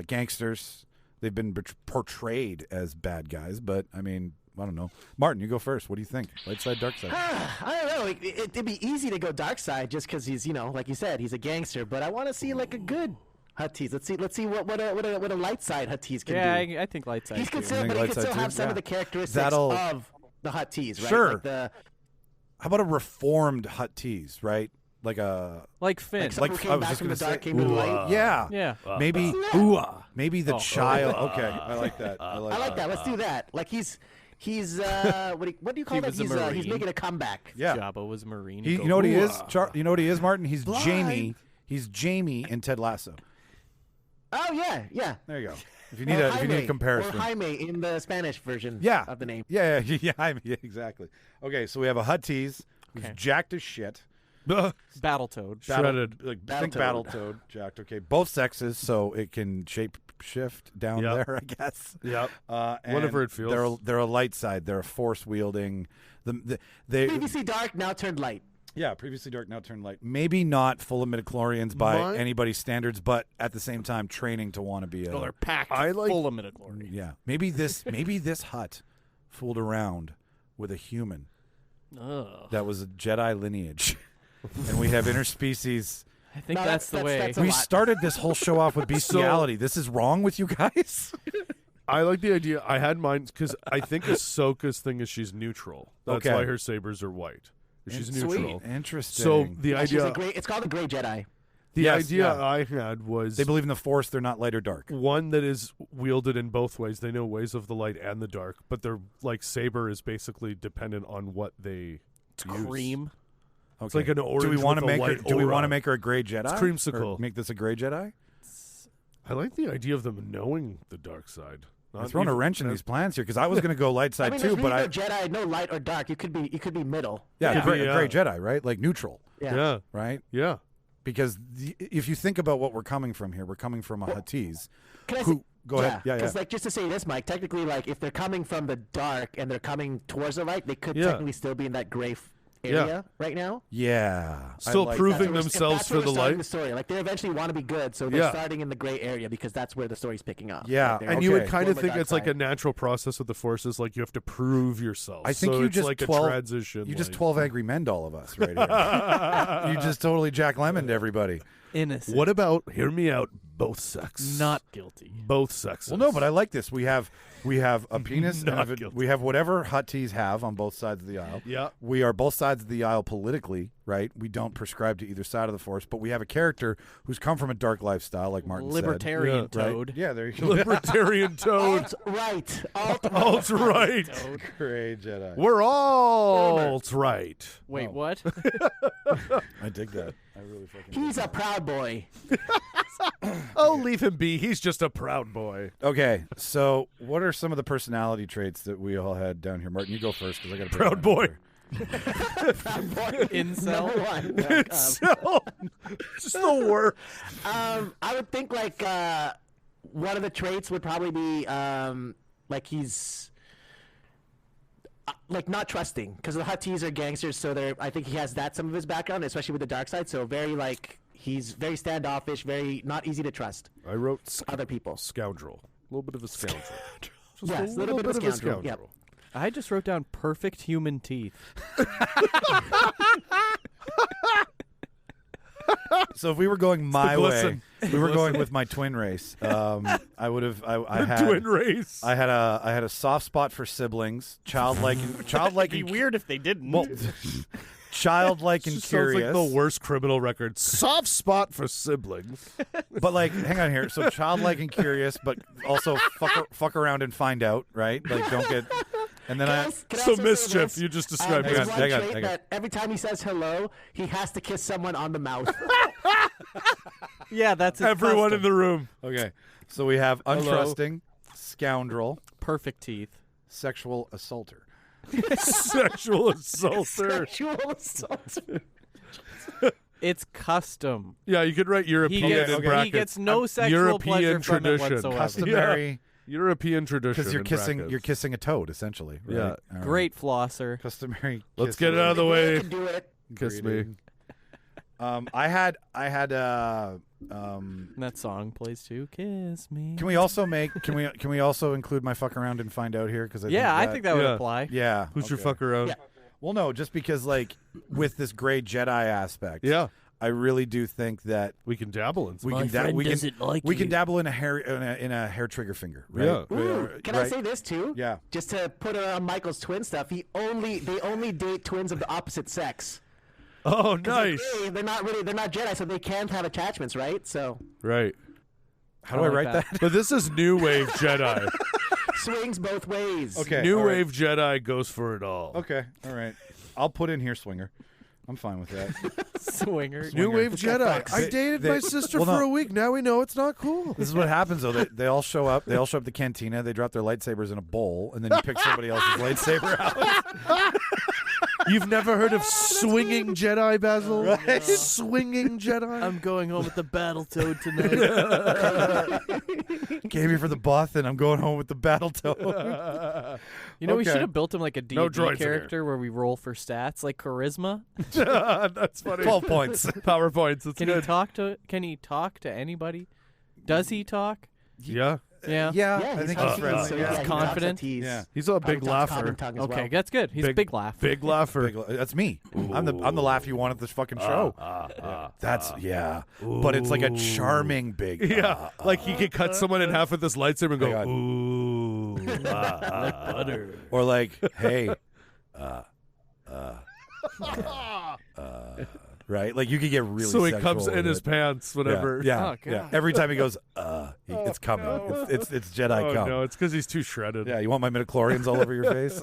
gangsters. They've been portrayed as bad guys, but I mean, I don't know. Martin, you go first. What do you think? Light side, dark side. I don't know. It'd be easy to go dark side just because he's, like you said, he's a gangster. But I want to see like a good hut tease. Let's see what a light side hut tease can Yeah, do. I think light side. He could too. still, think but he light could side still too? have some Yeah. of the characteristics That'll- of the hut tease, right? Sure. Like the How about a reformed hut tease, right? Like a Like Finn. like someone like- who I came was back just from the gonna dark, say- came to the light. yeah. yeah. Maybe the child. Okay, I like that. I like that. Let's do that. Like he's what do you call He that? was a He's Marine. making a comeback. Yeah. Jabba was a Marine. You know what he is? You know what he is, Martin? He's Jamie. He's Jamie in Ted Lasso. Oh yeah, yeah. There you go. If you need a comparison. Or Jaime in the Spanish version Yeah. of the name. Yeah, exactly. Okay, so we have a hut tease who's jacked as shit. Battletoad. Shredded. Think Battletoad. Battletoad, jacked. Okay, both sexes, so it can shape shift down Yep. there, I guess. Yep. And Whatever it feels. They're a light side. They're a force wielding. They previously dark, now turned light. yeah, previously dark, now turned light. Maybe not full of midichlorians by My- anybody's standards, but at the same time training to want to be a. Oh, they're packed I like- full of midichlorians. Yeah, maybe this hut fooled around with a human Ugh. that was a Jedi lineage, and we have interspecies. I think No, that's the way. that's a We lot. started this whole show off with bestiality. This is wrong with you guys. I like the idea. I had mine because I think Ahsoka's thing is she's neutral. That's Okay. why her sabers are white. She's neutral. Interesting. So the Yeah, she's idea, it's called the Gray Jedi. the Yes, idea yeah. I had was they believe in the Force. They're not light or dark. one that is wielded in both ways. They know ways of the light and the dark, but their like saber is basically dependent on what they use. Cream. Okay. It's like an orange Do we want with to a make her? light Do we want to aura. make her a gray Jedi? It's creamsicle. Or make this a gray Jedi? I like the idea of them knowing the dark side. I'm throwing a wrench in these plans here because I was going to go light I side mean, too, there's but really I no Jedi, no light or dark. You could be middle. yeah, Could be, a gray Jedi, right? Like neutral, Yeah, right? yeah. Because if you think about what we're coming from here, we're coming from a Huttese. Can I Who? say, Go ahead. Yeah, yeah. Because like just to say this, Mike, technically, like if they're coming from the dark and they're coming towards the light, they could Yeah. technically still be in that gray area Yeah. right now. Yeah. I Still like proving that. That's where themselves that's for where the we're starting light. The story, like they eventually want to be good, so they're Yeah. starting in the gray area because that's where the story's picking up. Yeah, Like, they're- And you would Okay. kind of Former think dark it's like a side. natural process with the forces, like you have to prove yourself. I think so you it's just like 12 a transition. You just like- 12 Angry Men all of us right here. You just totally Jack Lemmoned everybody. Innocent. What about, hear me out, both sex. Not guilty. Both sexes. Well, no, but I like this. We have a penis. Not and guilty. we have whatever hot teas have on both sides of the aisle. Yeah. We are both sides of the aisle politically, right? We don't prescribe to either side of the force, but we have a character who's come from a dark lifestyle, like Martin Libertarian said. toad. Right? Yeah, there you go. Libertarian toad. Alt-right. Alt-right. Great Jedi. We're all alt-right. Wait, what? I dig that. I really fucking. He's a proud boy. Oh, leave him be. He's just a proud boy. Okay, so what are some of the personality traits that we all had down here? Martin, you go first because I got a Proud boy. Incel. Number one. Just the worst. I would think like one of the traits would probably be like he's like not trusting because the Hutties are gangsters, so I think he has that some of his background, especially with the dark side. So very like he's very standoffish, very not easy to trust. I wrote other people. Scoundrel. A little bit of a scoundrel. Just Yes, a little bit of a scoundrel. Yep. I just wrote down perfect human teeth. So if we were going my way, glisten. we were going with my twin race. I would have. I had Twin race. I had a soft spot for siblings, childlike It'd be weird if they didn't. Well, childlike and Just curious. sounds like the worst criminal record. Soft spot for siblings. But like, hang on here. So childlike and curious, but also fuck around and find out, right? Like, don't get. And then Can I. I So also say mischief. this? You just described There's it. one hang on, trait hang on. that every time he says hello, he has to kiss someone on the mouth. Yeah, that's his Everyone custom. in the room. Okay. So we have untrusting, scoundrel, Perfect teeth. sexual assaulter. Sexual assaulter. Sexual assault. It's custom. Yeah, you could write European in brackets. He gets no sexual European pleasure tradition. from it whatsoever. Customary. European tradition. Because you're in kissing, brackets. you're kissing a toad, essentially. Right? Yeah. All right. Great flosser. Customary. Let's kissing. get it out of the I way. can do it. Kiss me. Greeting. I had That song plays too. Kiss me. Can we also can we also include my fuck around and find out here? Because I think that would yeah. apply. Yeah. Who's your okay. fuck around? Yeah. Well, no, just because like with this gray Jedi aspect. Yeah. I really do think that We can dabble in some. we can we can dabble in a hair in a hair trigger finger. Right? Yeah. Ooh, can I Right? say this too? Yeah. Just to put it on Michael's twin stuff, they only date twins of the opposite sex. Oh, 'Cause nice. really, they're not Jedi, so they can't have attachments, right? So Right. How do I like write that. that? But this is new wave Jedi. swings both ways. Okay. New all right. wave Jedi goes for it all. Okay. All right. I'll put in here swinger. I'm fine with that. Swinger. New wave It's got Jedi. fucks. I dated They- my sister well, for no. a week. Now we know it's not cool. This is what happens though. They all show up. They all show up at the cantina. They drop their lightsabers in a bowl, and then you pick somebody else's lightsaber out. You've never heard of swinging Jedi, Basil? Right? Swinging Jedi? I'm going home with the Battletoad tonight. Came here for the buff, and I'm going home with the Battletoad. You know, we Okay. should have built him like a D&D No droids in here. character where we roll for stats, like charisma. That's funny. 12 points. PowerPoints. That's Can good. he talk to anybody? Does he talk? Yeah. Yeah. Yeah, Yeah, I think he's he's friendly. so yeah. he talks confident. at tease. Yeah. He's a big Probably talks laugher. common tongue as Okay, well. that's good. He's a big laugh. Big laugher. That's me. I'm the laugh you want at this fucking show. That's but it's like a charming big. Yeah, like he could cut someone in half with this lightsaber and go, God. ooh, Butter. Or like, hey, right? Like you could get really. so he sexual comes in with his it. pants, whatever. Yeah, Oh, yeah. God. Every time he goes, it's coming. It's Jedi Oh come. no, it's because he's too shredded. Yeah, you want my midichlorians all over your face?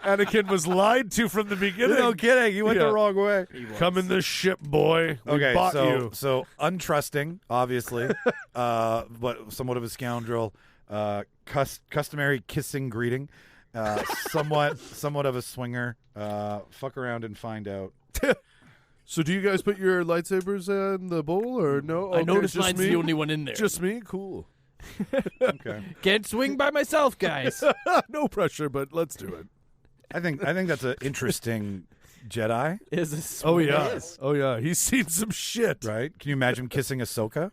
Anakin was lied to from the beginning. No kidding. You went Yeah. the wrong way. Come in this ship, boy. We Okay, bought so you. so untrusting, obviously, but somewhat of a scoundrel. Customary kissing greeting. Somewhat of a swinger. Fuck around and find out. So do you guys put your lightsabers in the bowl or no? I Okay, noticed just mine's me? the only one in there. Just me? Cool. Okay, Can't swing by myself, guys. No pressure, but let's do it. I think that's an interesting Jedi, Is a Oh swinger. yeah. is. Oh yeah. He's seen some shit. right? Can you imagine kissing Ahsoka?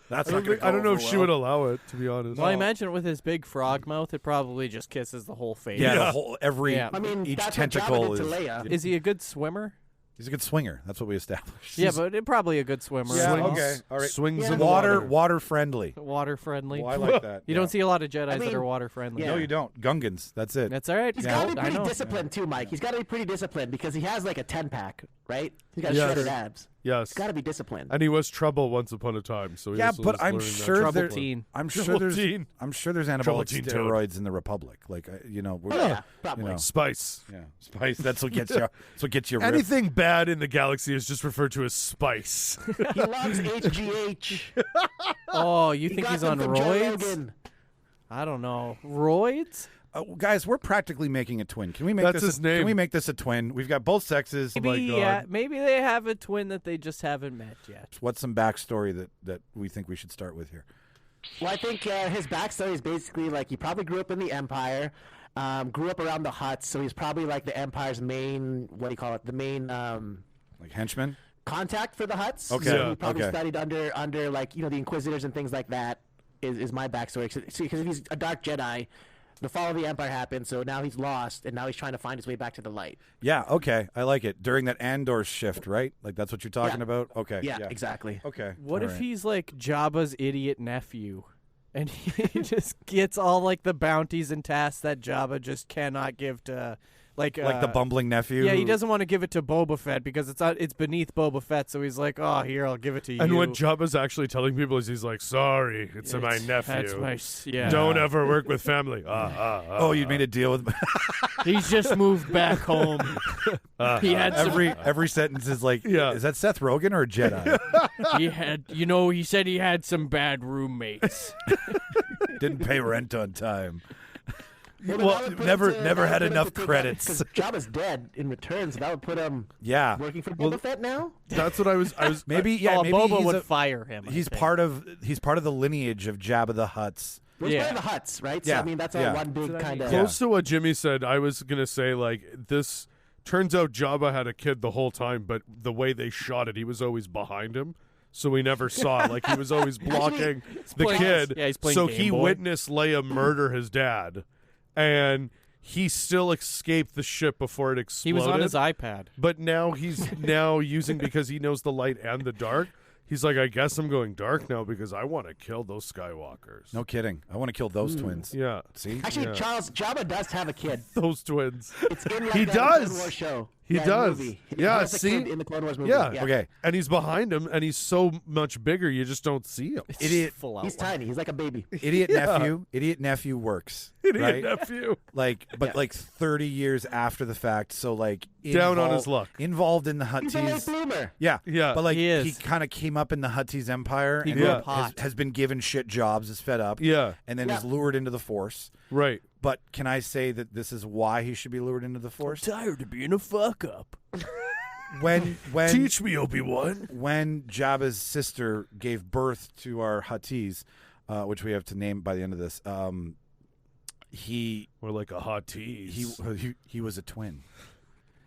That's I not don't, gonna I don't know if go she over would well. allow it, to be honest. Well, I imagine it with his big frog mouth, it probably just kisses the whole face. Yeah, Yeah. the whole every Yeah. I mean, each that's what Jabba tentacle did is. to Leia. Is he a good swimmer? He's a good swinger. That's what we established. Yeah, but probably a good swimmer. Yeah, as well. okay. All right. Swings Yeah. in the Water friendly. Water friendly. Oh, I like that. You Yeah. don't see a lot of Jedis that mean, are water friendly. yeah. No, you don't. Gungans. That's it. That's all right. He's Yeah, got to be I pretty know. disciplined too, Mike. He's got to be pretty disciplined because he has like a 10-pack, right? He's got Yes. shredded abs. Yes. He's got to be disciplined. And he was trouble once upon a time. So he Yeah, also but was I'm learning that sure Trouble there, teen. I'm sure Trouble there's teen. I'm sure there's Trouble anabolic teen toad. steroids in the Republic. Like we're Oh, yeah, probably. you know, Spice. yeah, spice. That's what gets you. That's what gets you. ripped. Anything bad in the galaxy is just referred to as spice. He loves HGH. Oh, you He think got he's them on from Joe roids? Rogan. I don't know. Roids? Guys, we're practically making a twin. Can we make That's this? his name. Can we make this a twin? We've got both sexes. Maybe, my God. yeah, maybe they have a twin that they just haven't met yet. What's some backstory that we think we should start with here? Well, I think his backstory is basically like he probably grew up in the Empire, grew up around the Hutts, so he's probably like the Empire's main, what do you call it, the main Like henchman? contact for the Hutts. Okay, So yeah, he probably okay. studied under like, the Inquisitors and things like that is my backstory. Because if he's a Dark Jedi, the fall of the Empire happened, so now he's lost, and now he's trying to find his way back to the light. Yeah. Okay. I like it. During that Andor shift, right? Like that's what you're talking Yeah. about. Okay. Yeah, exactly. Okay. What all if right. he's like Jabba's idiot nephew? And he just gets all like the bounties and tasks that Jabba just cannot give to like the bumbling nephew? Yeah, he who- doesn't want to give it to Boba Fett because it's beneath Boba Fett, so he's like, "Oh, here, I'll give it to you." And what Jabba's actually telling people is he's like, sorry, it's my That's nephew. yeah. Don't ever work with family. Oh, you made a deal with He's just moved back home. He had some, every sentence is like, Yeah. is that Seth Rogen or a Jedi? he said he had some bad roommates. Didn't pay rent on time. Well, Well, never had enough credits. Because Jabba's dead in return, so that would put him Yeah. working for Boba Fett now. That's what I was. Maybe yeah. Maybe Boba he's would a- fire him. I He's think. part of the lineage of Jabba the Hutts. Well, it's Yeah. part of the Hutts, right? Yeah, So I mean, that's all yeah. one big kind of. Close to what Jimmy said, I was going to say, like, this turns out Jabba had a kid the whole time, but the way they shot it, he was always behind him. So we never saw it. Like, he was always blocking the playing- kid. yeah, he's playing so Game he Boy. witnessed Leia murder his dad. And he still escaped the ship before it He exploded. was on his iPad. But now he's now using, because he knows the light and the dark, he's like, I guess I'm going dark now because I want to kill those Skywalkers. No kidding. I want to kill those twins. Yeah. See? Actually, Yeah. Charles, Jabba does have a kid. Those twins. It's in like He the does. Clone Wars show. He Yeah, in the does. movie. He Yeah, has a see? kid in the Clone Wars movie. Yeah. Okay. And he's behind him, and he's so much bigger, you just don't see him. Idiot. Full out. He's tiny. He's like a baby. Idiot nephew works. Idiot right? nephew. Like, but like 30 years after the fact. So like Down on his luck. Involved in the He's a late Hutties. bloomer. Yeah, Yeah. But like He is. kind of came up in the Hutties empire He and grew Yeah. up hot. has been given shit jobs, is fed up, Yeah. and then Yeah. is lured into the Force. Right. But can I say that this is why he should be lured into the Force? Tired of being a fuck up. When Teach me, Obi-Wan. when Jabba's sister gave birth to our Hutties, which we have to name by the end of this, he Or like a hot tease. he was a twin,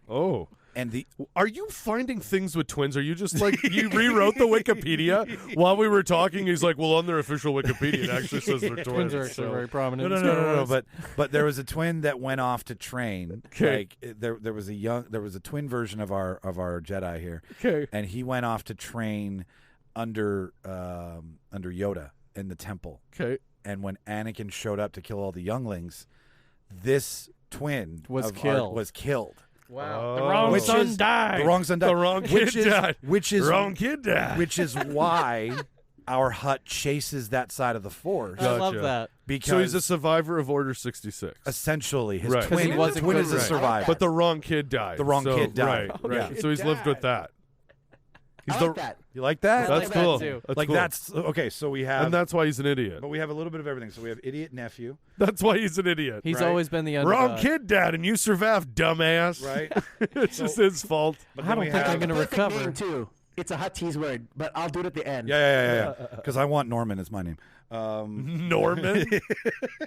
Oh. and the Are you finding things with twins? Are you just like, you rewrote the Wikipedia while we were talking? He's like, well, on their official Wikipedia, it actually says they're twins. Twins are actually so- very prominent. no, in no, Star no, no, no, Wars. but there was a twin that went off to train. 'Kay. Like there was a twin version of our Jedi here, Okay. and he went off to train under Yoda in the temple. Okay. And when Anakin showed up to kill all the younglings, this twin Was of killed. was killed. Wow. The wrong Which son is- died. The wrong son died. The wrong which kid is, died. Which is Wrong kid died. Which is why our Hutt chases that side of the Force. I love Gotcha. that. Because So he's a survivor of Order 66. essentially his Right. 'Cause twin, he wasn't twin is a good. survivor. But the wrong kid died. The wrong So- kid died. Right, right. Okay. So he's lived with that. He's I the, like that. You like that? That's like that cool. too. That's like cool. that's okay. So we have, And that's why he's an idiot. but we have a little bit of everything. So we have idiot nephew, That's why he's an idiot. He's Right. always been the underdog. Wrong kid died, and you survived, dumbass. right? It's just his fault. But I then don't we think I'm have- going to Perfect recover. name, too. It's a Huttese word, but I'll do it at the end. Yeah. Because I want Norman as my name. Norman.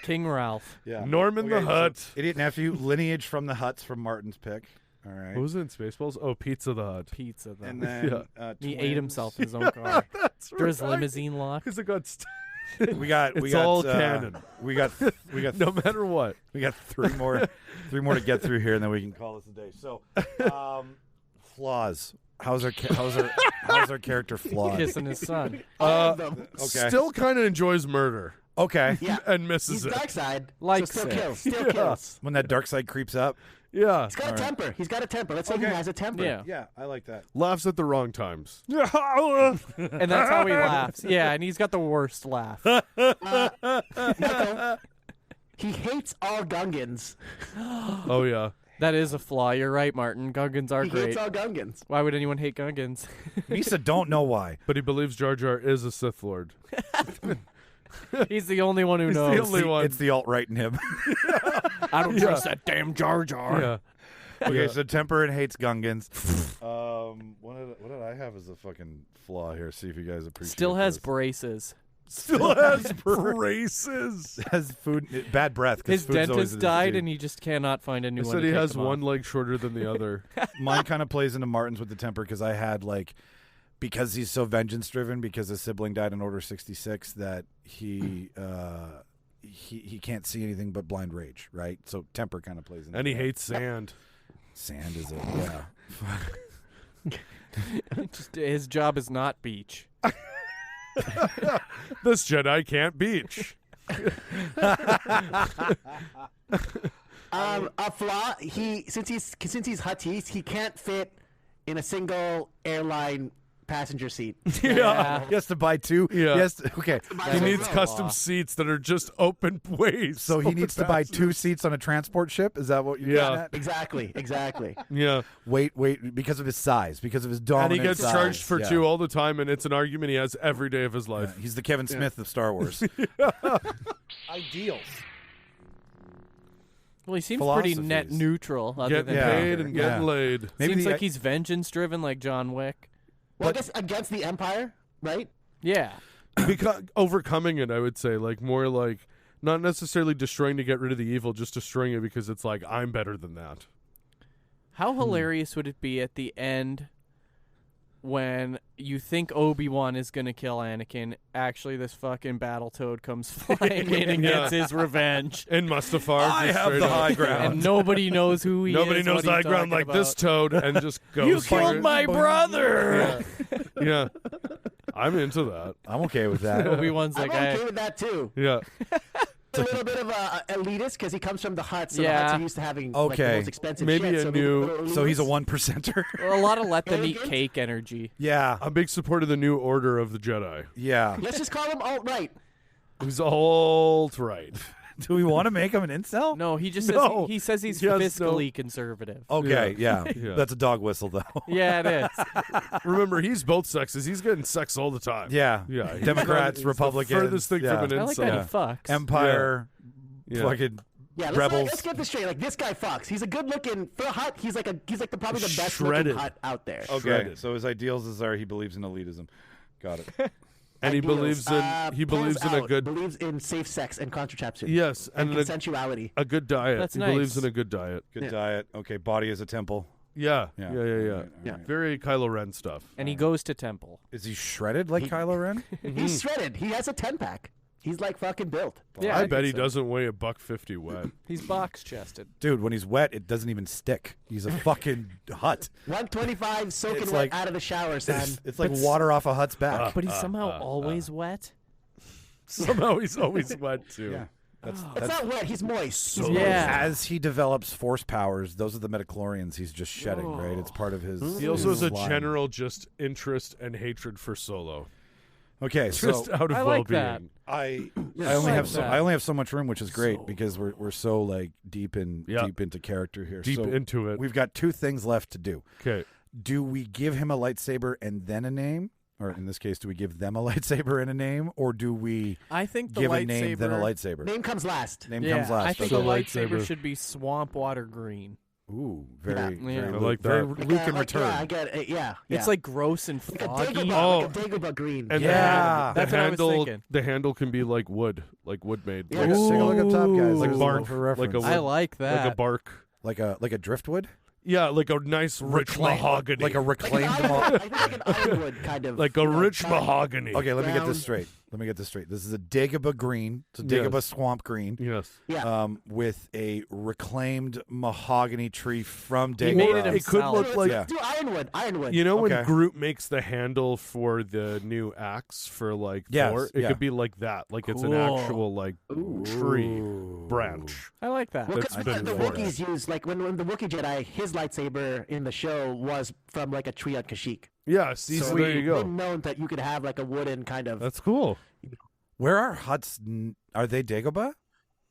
King Ralph. Yeah, Norman the so Hutt. idiot nephew, lineage from the Hutts from Martin's pick. All right, What was it in Spaceballs? Oh, Pizza the Hut. Pizza, though. and then he ate twins. himself in his own car. That's After his right. limousine lock. Because it got We got It's all canon. We got no matter what. we got three more to get through here, and then we can call this a day. So, Flaws. How's our character flawed? Kissing his son. Okay. Still kind of enjoys murder. Okay. Yeah. And misses He's it. dark side. Likes so still it. kills. Still kills. When that dark side creeps up. Yeah. He's got a temper. He's got a temper. Let's say he has a temper. Yeah. Yeah, I like that. Laughs at the wrong times. And that's how he laughs. Yeah, and he's got the worst laugh. Michael, he hates all Gungans. Oh, yeah. That is a flaw. You're right, Martin. Gungans are He great. hates all Gungans. Why would anyone hate Gungans? Misa don't know why. But he believes Jar Jar is a Sith Lord. He's the only one who He's knows. the only one. It's the alt-right in him. I don't trust that damn Jar Jar. Yeah. Okay, Yeah. so temper and hates Gungans. What did I have as a fucking flaw here? See if you guys appreciate Still has this. braces. Still has braces. Has food bad breath. 'cause His food's always dentist in his died, teeth. and he just cannot find a new I one. said to he take has them one off. leg shorter than the other. Mine kind of plays into Martin's with the temper because I had because he's so vengeance driven because his sibling died in Order 66 that he can't see anything but blind rage, right? So temper kind of plays into And he that. hates sand. Sand is His job is not beach. This Jedi can't beach. A flaw. Since he's Huttese, he can't fit in a single airline passenger seat. Yeah. He has to buy two. Yeah. Okay. He needs a custom law. seats that are just open ways. So he needs to buy two seats on a transport ship. Is that what you're Yeah. getting at? Exactly. Yeah. Wait, because of his size, because of his And dominant he gets size. charged for Yeah. two all the time, and it's an argument he has every day of his life. Yeah, he's the Kevin Smith of Star Wars. Ideals. Well, he seems pretty net Philosophies. neutral. Other Getting than paid anger. and getting Yeah. laid. Maybe Seems the- like he's vengeance driven, like John Wick. Well, I guess against the Empire, right? Yeah. Because overcoming it, I would say, more like not necessarily destroying to get rid of the evil, just destroying it because it's like I'm better than that. How hilarious would it be at the end when you think Obi-Wan is going to kill Anakin? Actually, this fucking Battletoad comes flying in and Yeah. gets his revenge. And Mustafar, I just have straight the up. high ground. And nobody knows who he Nobody is. knows what the high he's ground talking like this about. toad, and just goes. You for killed it. my brother! Yeah, I'm into that. I'm okay with that. Obi-Wan's I'm like, okay with that too. Yeah, A little bit of a elitist because he comes from the Hutt, so the Yeah. Huts are used to having the Okay. most expensive Maybe shit. a So new- little So he's a elitist. 1%er. a lot of let them eat Arrogant? cake energy. Yeah. a big supporter of the new order of the Jedi. Yeah. Let's just call him alt-right. He's alt right. Do we want to make him an incel? No, he just No. says he says he's He has fiscally conservative. Okay, yeah. Yeah. That's a dog whistle, though. Yeah, it is. Remember, he's both sexes. He's getting sex all the time. Yeah. Yeah. Democrats, He's the Republicans. furthest thing yeah. from an I like incel. that he fucks. Empire, Yeah. fucking Yeah, rebels. let's get this straight. Like this guy fucks. He's a good-looking for a Hutt. He's like probably the best Shredded. looking Hutt out there. Okay, Shredded. so his ideals are he believes in elitism. Got it. And he Ideals. believes in Pulls a out, good believes in safe sex and contraception. yes and and consensuality. a good diet. That's he nice. believes in a good diet. Good Yeah. diet. Okay, body is a temple. Yeah, Yeah. yeah. All right, Yeah. Very Kylo Ren stuff. And he goes to temple. Is he shredded like Kylo Ren? He's shredded. He has a 10-pack. He's like fucking built. Yeah, I bet he so. doesn't weigh $150 wet. He's box chested. Dude, when he's wet, it doesn't even stick. He's a fucking hut. 125 soaking It's wet like- out of the shower, son. It's like water off a hut's back. But he's somehow always wet. Somehow he's always wet too. yeah. That's It's not wet. He's moist. He's Yeah. As he develops force powers, those are the midichlorians he's just shedding, right? It's part of his. He also has his a line. general just interest and hatred for Solo. Okay, so Just out of I like well-being. that. I I only like have that. I only have so much room, which is great because we're so like deep Yeah. into character here. Deep So into it. We've got two things left to do. Okay. Do we give him a lightsaber and then a name? Or in this case, do we give them a lightsaber and a name? Or do we I think the give lightsaber. a name, then a lightsaber? Name comes last. Name yeah, comes last. I think So a lightsaber lightsaber. should be swamp water green. Ooh, very, Yeah. very Yeah. I Luke, like very that. Luke in like, return. Yeah, I get it. Yeah. It's like gross and like a foggy. Dagobah, Oh. like a Dagobah green. And Yeah. That's the what I was handle, thinking. the handle can be like wood made. Yeah. Like, Take a look up top, guys. Like There's a bark, little for reference. like a I like that. like a bark. like a driftwood, Yeah, like a nice rich mahogany. like a like an reclaimed. ironwood, I think like an ironwood kind of. like a rich kind. mahogany. Okay, let me get Brown. this straight. let me get this straight. This is a Dagobah green. It's a Dagobah swamp green. Yes. Yeah. With a reclaimed mahogany tree from Dagobah. He made it It could himself. look like Do Ironwood. Ironwood. you know when Okay. Groot makes the handle for the new axe for like Yes, Thor. It yeah. could be like that. Like it's an Cool. actual like tree branch. I like that. Well, That's 'cause been the for Wookiees use, like, when the Wookiee Jedi, his lightsaber in the show was from, like, a tree on Kashyyyk. Yeah. See, so there you It's go. been known that you could have, like, a wooden kind of... That's cool. Where are huts? Are they Dagobah?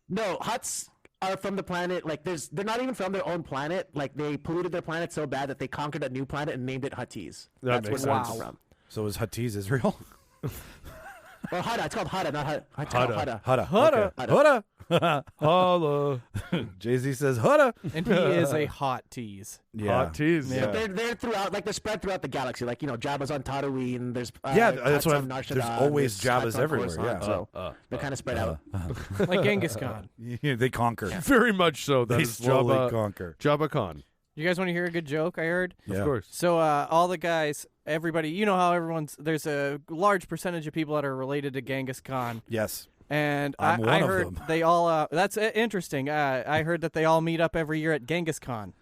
No, huts are from the planet, like, they're not even from their own planet. Like, they polluted their planet so bad that they conquered a new planet and named it Hutties. That That's makes where sense. it's from. So is Hutties Israel? Or Hutta. It's called Hutta, not Hutta. It's called Hutta. Hutta. Hutta. Hutta. Hutta. Holla. Jay-Z says Hutta. And he is a hot tease. Yeah. Hot tease. Yeah. They're throughout, like, they're spread throughout the galaxy. Like, Jabba's on Tatooine. There's Yeah, that's huts what on I've- Nar there's Shaddaa, always there's huts Jabba's on everywhere, Coruscant, yeah. So they're kind of spread out. Like Genghis Khan. They conquer. Very much so. That They is slowly Jabba, conquer. Jabba Khan. You guys want to hear a good joke I heard? Yeah. Of course. So all the guys, everybody, you know how there's a large percentage of people that are related to Genghis Khan. Yes. And I'm one I of heard them. they all, that's interesting. I heard that they all meet up every year at Genghis Khan.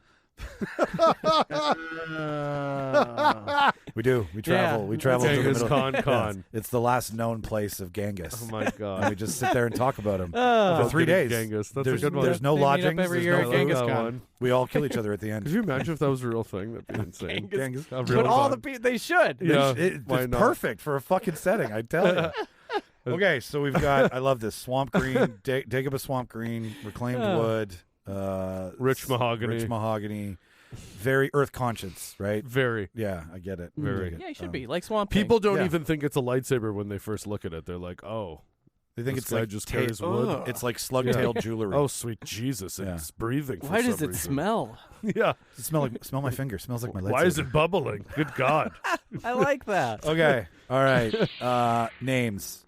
We do. We travel. Yeah. We travel to the Genghis middle. Khan. It's the last known place of Genghis. Oh my And God. we just sit there and talk about him Oh. for 3 days. Genghis. That's there's, a good one. There's no They meet up lodgings. every There's year no at food. Genghis that Khan. one. We all kill each other at the end. Could you imagine if that was a real thing? That'd be insane. Genghis- A real But all Khan. the people, they should. Yeah, It's why not? perfect for a fucking setting, I tell you. Okay, so we've got, I love this, swamp green, Dagobah swamp green, reclaimed wood, Rich mahogany. rich mahogany, very earth conscious, right? Very. Yeah, I get it. Very. I dig it. Yeah, you should be. Like Swamp Thing. People don't Yeah. even think it's a lightsaber when they first look at it. They're like, oh. They think This it's guy like just ta- carries wood. It's like slug-tailed jewelry. Oh, sweet Jesus. Yeah. It's breathing for Why does some it reason. smell? Yeah. Smell my finger. Smells like my lightsaber. Why is it bubbling? Good God. I like that. Okay. All right. Names.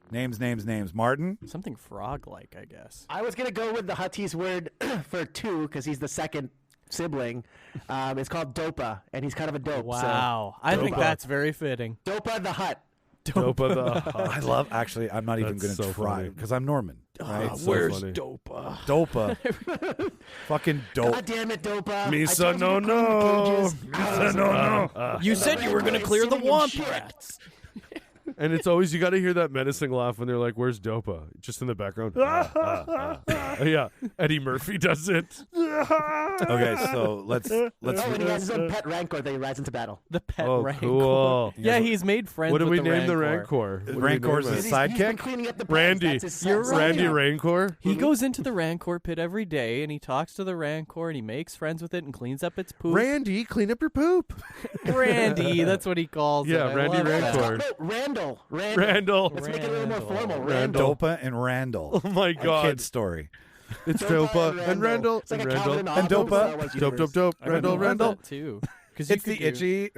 Martin. Something frog-like, I guess. I was going to go with the Hutties word for two because he's the second sibling. It's called Dopa, and he's kind of a dope. Wow. I think Dopa. that's very fitting. So Dopa the Hut. Dopa the Hut. I love. Actually, I'm not even That's going to so try funny. because I'm Norman. Right? That's so Where's funny. Dopa? Dopa. Fucking dope. God damn it, Dopa. Misa I told you to no clean the no. cages. no. You said you were going to clear the Sitting in womp shit. rats. And it's always, you got to hear that menacing laugh when they're like, where's Dopa? Just in the background. Yeah. Eddie Murphy does it. Okay, so let's. Oh, and he has his own pet rancor that he rides into battle. The pet Oh, rancor. cool. Yeah, he's made friends What do with we the name the rancor. Rancor? Rancor's What do his we He's name been sidekick. cleaning up the Randy. That's his You're son. right. Randy Rancor? He goes into the rancor pit every day, and he talks to the rancor, and he makes friends with it and cleans up its poop. Randy, clean up your poop. Randy, that's what he calls Yeah, it. I Randy love that. Rancor. No, Randall. Randall. Let's make it a little more Randall. formal. Randall. Dopa and Randall. Oh my A God. kid's story. It's Dopa Dopa and Randall. It's like and a Randall. Calvin And Hobbes Dopa. Star Wars Dope, universe. dope, dope. I Randall, love Randall. that too. It's the itchy.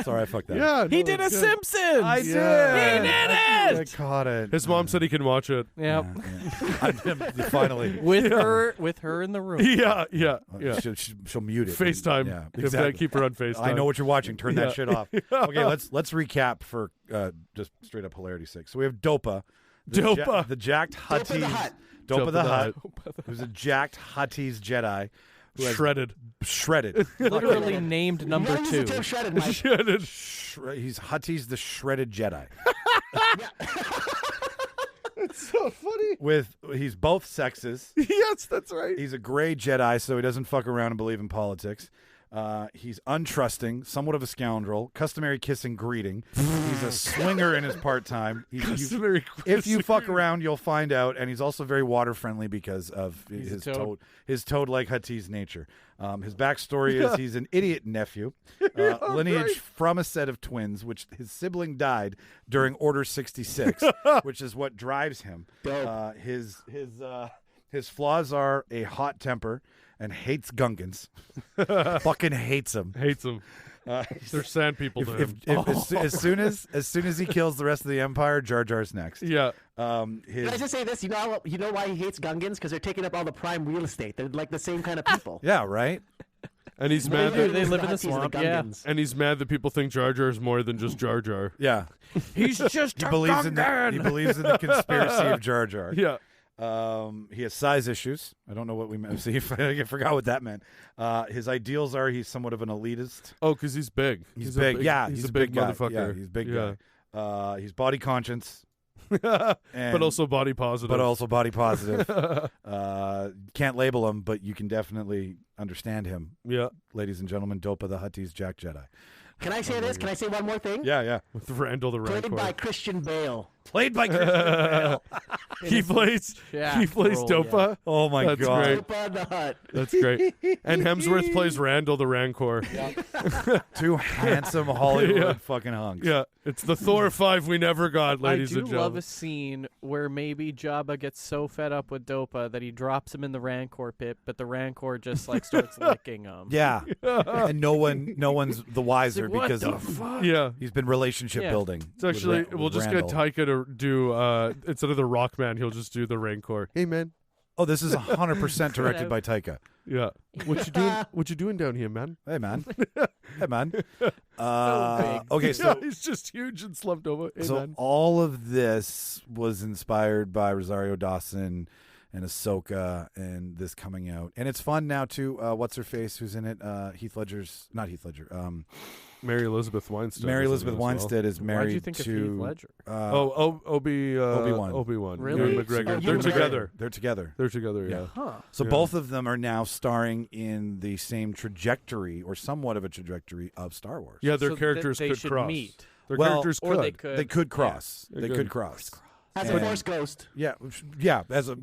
Sorry, I fucked that. Yeah. He no, did a it's good. Simpsons. I Yeah. He did I it. caught it. His mom said he can watch it. Yep. Finally. With her in the room. Yeah. She'll mute it. FaceTime. Yeah, If exactly. that, keep her on FaceTime. I know what you're watching. Turn Yeah. that shit off. Okay, let's recap for just straight up hilarity's sake. So we have Dopa. Dopa. The jacked Dopa the Hutties. Hut. Dopa the Hut. Who's a jacked Hutties Jedi. Who has Shredded. Shredded. Literally named number You gotta use the 2. term shredded, Mike. Shredded. He's Hutties the Shredded Jedi. It's so funny. He's both sexes. Yes, that's right. He's a gray Jedi, so he doesn't fuck around and believe in politics. He's untrusting, somewhat of a scoundrel, customary kissing greeting. He's a swinger in his part-time. Customary If you kissing fuck around, you'll find out. And he's also very water-friendly because of his a toad. his toad-like Huttese nature. His backstory is he's an idiot nephew, lineage from a set of twins, which his sibling died during Order 66, which is what drives him. Dope. His flaws are a hot temper and hates Gungans. Fucking hates them. Hates him. They're sand people to him. As soon as he kills the rest of the Empire, Jar Jar's next. Yeah. Can I just say this? You know why he hates Gungans? Because they're taking up all the prime real estate. They're like the same kind of people. Yeah, right. And he's mad They that live in the swamp, yeah. and he's mad that people think Jar Jar is more than just Jar Jar. Yeah. He's just He believes in the conspiracy of Jar Jar. Yeah. He has size issues. I don't know what we meant. See, I forgot what that meant. His ideals are he's somewhat of an elitist. Oh, because he's big. He's big. Yeah, he's a big guy. motherfucker. Yeah, he's a big Yeah. guy. He's body conscious. But also body positive. Can't label him, but you can definitely understand him. Yeah. Ladies and gentlemen, Dopa the Huttese Jack Jedi. Can I say this? Can I say one more thing? Yeah. With Randall the Rancor. Played by Christian Bale. Played by Christian Bale. He plays Dopa. Yeah. Oh my That's god. Great. Dopa in the Hut. That's great. And Hemsworth plays Randall the Rancor. Two handsome Hollywood fucking hunks. Yeah. It's the Thor 5 we never got, ladies and I do gentlemen. love a scene where maybe Jabba gets so fed up with Dopa that he drops him in the Rancor pit, but the Rancor just like starts licking him. Yeah. And no one's the wiser Like, what because the fuck? Yeah. he's been relationship building. It's actually, we'll just Randall. get Taika to do, instead of the Rockman, he'll just do the Rancor. Hey, man. Oh, this is 100% directed by Taika. Yeah. What you doing down here, man? Hey, man. Hey, man. big. Okay, so he's just huge and slumped over. Hey, so man. all of this was inspired by Rosario Dawson and Ahsoka and this coming out. And it's fun now, too. What's her face? Who's in it? Not Heath Ledger. Mary Elizabeth Winstead. Mary Elizabeth Well. Winstead is married Why'd you think to of Heath Ledger? Obi-Wan. Obi-Wan. Really? Ewan McGregor. Oh, They're Ewan together. They're together. They're together, yeah. Huh. So Yeah. both of them are now starring in the same trajectory or somewhat of a trajectory of Star Wars. Yeah, their So characters they could should cross. meet. Their Well, characters Or could. they could. They could cross. They They could. could cross. As And- a Force Ghost. Yeah. As a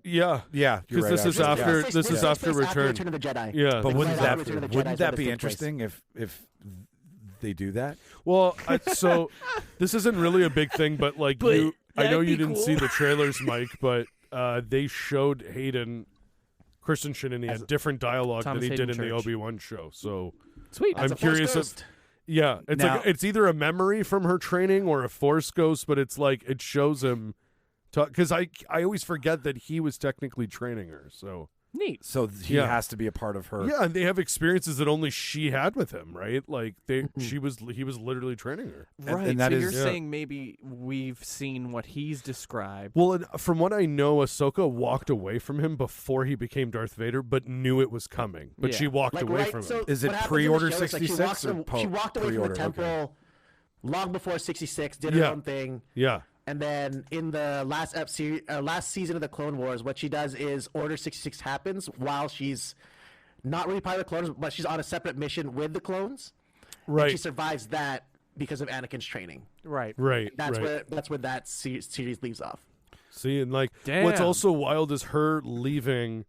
Yeah. yeah. You're Because right, this is actually. after This this takes is after place Return. Return of the Jedi. Yeah. But Like, wouldn't right that after Return of the Jedi wouldn't is that when be this takes place. interesting if they do that? Well, so this isn't really a big thing, but like But you, I know that'd you be didn't cool. see the trailers, Mike, but they showed Hayden Christensen and he had different dialogue Thomas than he Hayden did in the Church. Obi-Wan show. So Sweet. I'm As a Force curious if Ghost. yeah, it's Now- like it's either a memory from her training or a Force ghost, but it's like it shows him because I always forget that he was technically training her. So Neat. So he Yeah. has to be a part of her. yeah, and they have experiences that only she had with him, right? Like he was literally training her. Right. and that so is- you're Yeah. saying maybe we've seen what he's described. Well, and from what I know, Ahsoka walked away from him before he became Darth Vader, but knew it was coming. But Yeah. she walked Like, away right, from him. so Is it what happens in the pre-order show is, like, 66 she or walks, she walked away from pre-order? the temple Okay. long before 66, did her Yeah. own thing. Yeah. And then in the last season of the Clone Wars, what she does is Order 66 happens while she's not really part of the clones, but she's on a separate mission with the clones. And Right. she survives that because of Anakin's training. Right. Right. That's right. where that series leaves off. See, and like Damn. what's also wild is her leaving.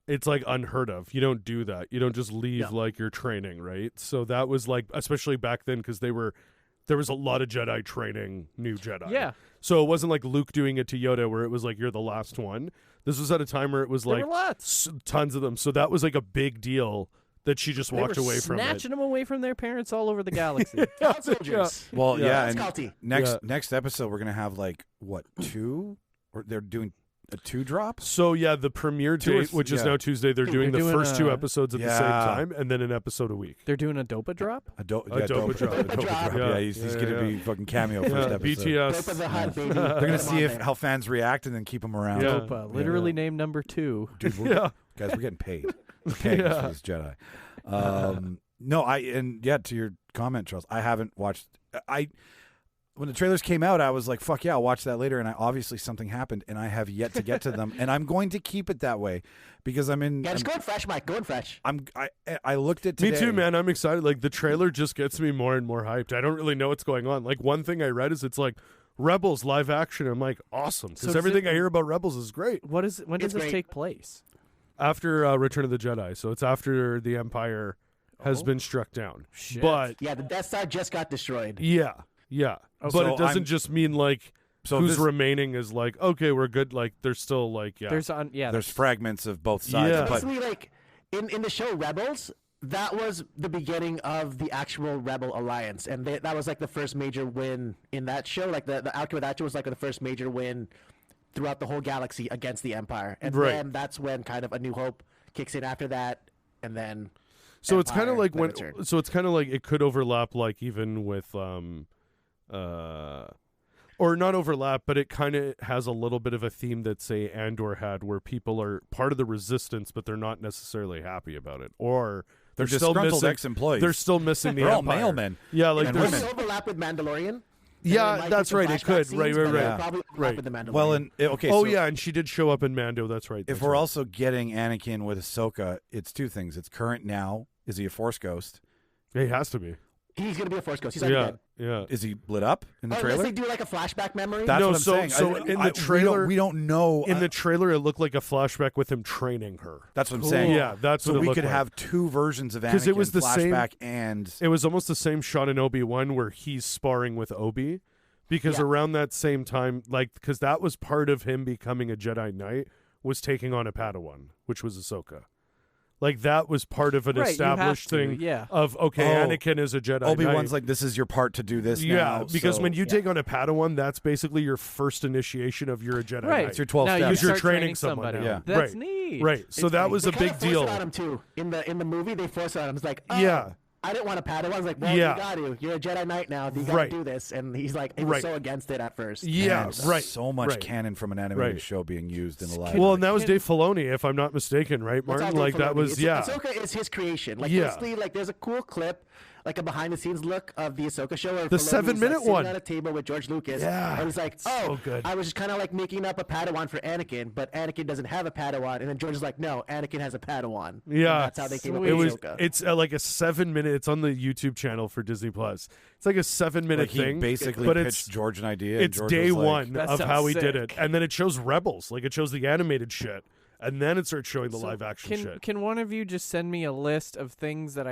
It's like unheard of. You don't do that. You don't just leave No. like your training, right? So that was like, especially back then, because there was a lot of Jedi training new Jedi. Yeah. So it wasn't like Luke doing it to Yoda, where it was like you're the last one. This was at a time where it was There like were lots. tons of them. So that was like a big deal that she just walked they were away from it. snatching them away from their parents all over the galaxy. Child soldiers. Well, Yeah. yeah. That's And culty. next episode we're gonna have like what 2? Or they're doing a 2 drop. So yeah, the premiere Two or date, which is yeah. now Tuesday, they're doing the doing first 2 a- episodes at the Yeah. same time, and then an episode a week. They're doing a Dopa drop? A Dopa Dopa drop. drop. Drop. Yeah, Yeah. he's Yeah, gonna yeah. be fucking cameo first Yeah, episode. BTS. Dopa the Hut, baby. They're Get gonna 'em see on if there. how fans react and then keep them around. Yeah. Dopa, literally named number 2. Dude, Yeah. guys, we're getting paid. We're paying us for this Jedi. No, to your comment, Charles, I haven't watched. When the trailers came out, I was like, "Fuck yeah, I'll watch that later." And obviously something happened, and I have yet to get to them, and I'm going to keep it that way because I'm in. Yeah, just going fresh, Mike. Going fresh. I looked at today. Me too, man. I'm excited. Like the trailer just gets me more and more hyped. I don't really know what's going on. Like one thing I read is it's like Rebels live action. I'm like awesome because So does everything it- I hear about Rebels is great. When does It's this great. take place? After Return of the Jedi, so it's after the Empire has been struck down. Shit. But Yeah, the Death Star just got destroyed. yeah. But so it doesn't I'm- just mean like So who's this- remaining is like okay, we're good. Like there's still like There's fragments of both sides, Yeah. but Basically, like in the show Rebels, that was the beginning of the actual Rebel Alliance, and that was like the first major win in that show. Like the outcome of that show was like the first major win throughout the whole galaxy against the Empire, and Right. then that's when kind of A New Hope kicks in after that, and then So it's kind of like literature. so it's kind of like it could overlap, like even with or not overlap, but it kind of has a little bit of a theme that, say, Andor had, where people are part of the resistance, but they're not necessarily happy about it, or they're still disgruntled missing ex-employees. They're still missing the They're all Empire. mailmen. Yeah, like And there's women. Does it overlap with Mandalorian? Yeah, There might be that's some right. It flashback could. scenes, Right. but it'll Right. probably overlap Right. with the Mandalorian. Well, and okay. Oh so yeah, and she did show up in Mando. That's right. If That's we're right. also getting Anakin with Ahsoka, it's two things. It's current now. Is he a Force ghost? He has to be. He's going to be a Force ghost. He's already Yeah. dead. Yeah. Is he lit up in the Or trailer? unless they do like a flashback memory. That's No, what I'm so- saying. so in the trailer- we don't know. In the trailer, it looked like a flashback with him training her. That's what I'm saying. Yeah, that's so what it we looked could like. have two versions of Anakin. 'Cause it was the same- flashback and It was almost the same shot in Obi-Wan where he's sparring with Obi, because Yeah. around that same time, like, because that was part of him becoming a Jedi Knight, was taking on a Padawan, which was Ahsoka. Like, that was part of an Right, you established have to, thing yeah. of, okay, Oh, Anakin is a Jedi Obi-Wan's Knight. like, this is your part to do this Yeah, now. because so- when you take on a Padawan, that's basically your first initiation of you're a Jedi Right. Knight. It's your 12 now steps. you Because you're start training someone somebody. now. Yeah. That's Right. neat. Right, so It's that funny. was They a kinda big force deal. it on him too. In the movie, they force it on him. It's like, oh, Yeah. I didn't want a Padawan. I was like, well, Yeah. you got to. You're a Jedi Knight now. You got Right. to do this. And he's like, he was Right. so against it at first. Yeah, Man, right. So much right. canon from an animated Right. show being used in the live. Well, and that was Can- Dave Filoni, if I'm not mistaken, right, That's Martin? all Like, Dave that Filoni. was, yeah. Ahsoka is his creation. Like, Yeah. basically, like, there's a cool clip, like a behind-the-scenes look of the Ahsoka show. Where The Filoni's, 7-minute sitting one. at a table with George Lucas. Yeah. And he's like, So oh, good. I was just kind of like making up a Padawan for Anakin, but Anakin doesn't have a Padawan. And then George is like, no, Anakin has a Padawan. And Yeah, that's how they came up it with was. Ahsoka. It's like a 7-minute. It's on the YouTube channel for Disney Plus. It's like a 7-minute like he thing. basically but pitched it's George an idea. and it's George day was like, one That of sounds how he did it, sick. and then it shows Rebels. Like, it shows the animated shit, and then it starts showing the So live action Can shit. can one of you just send me a list of things that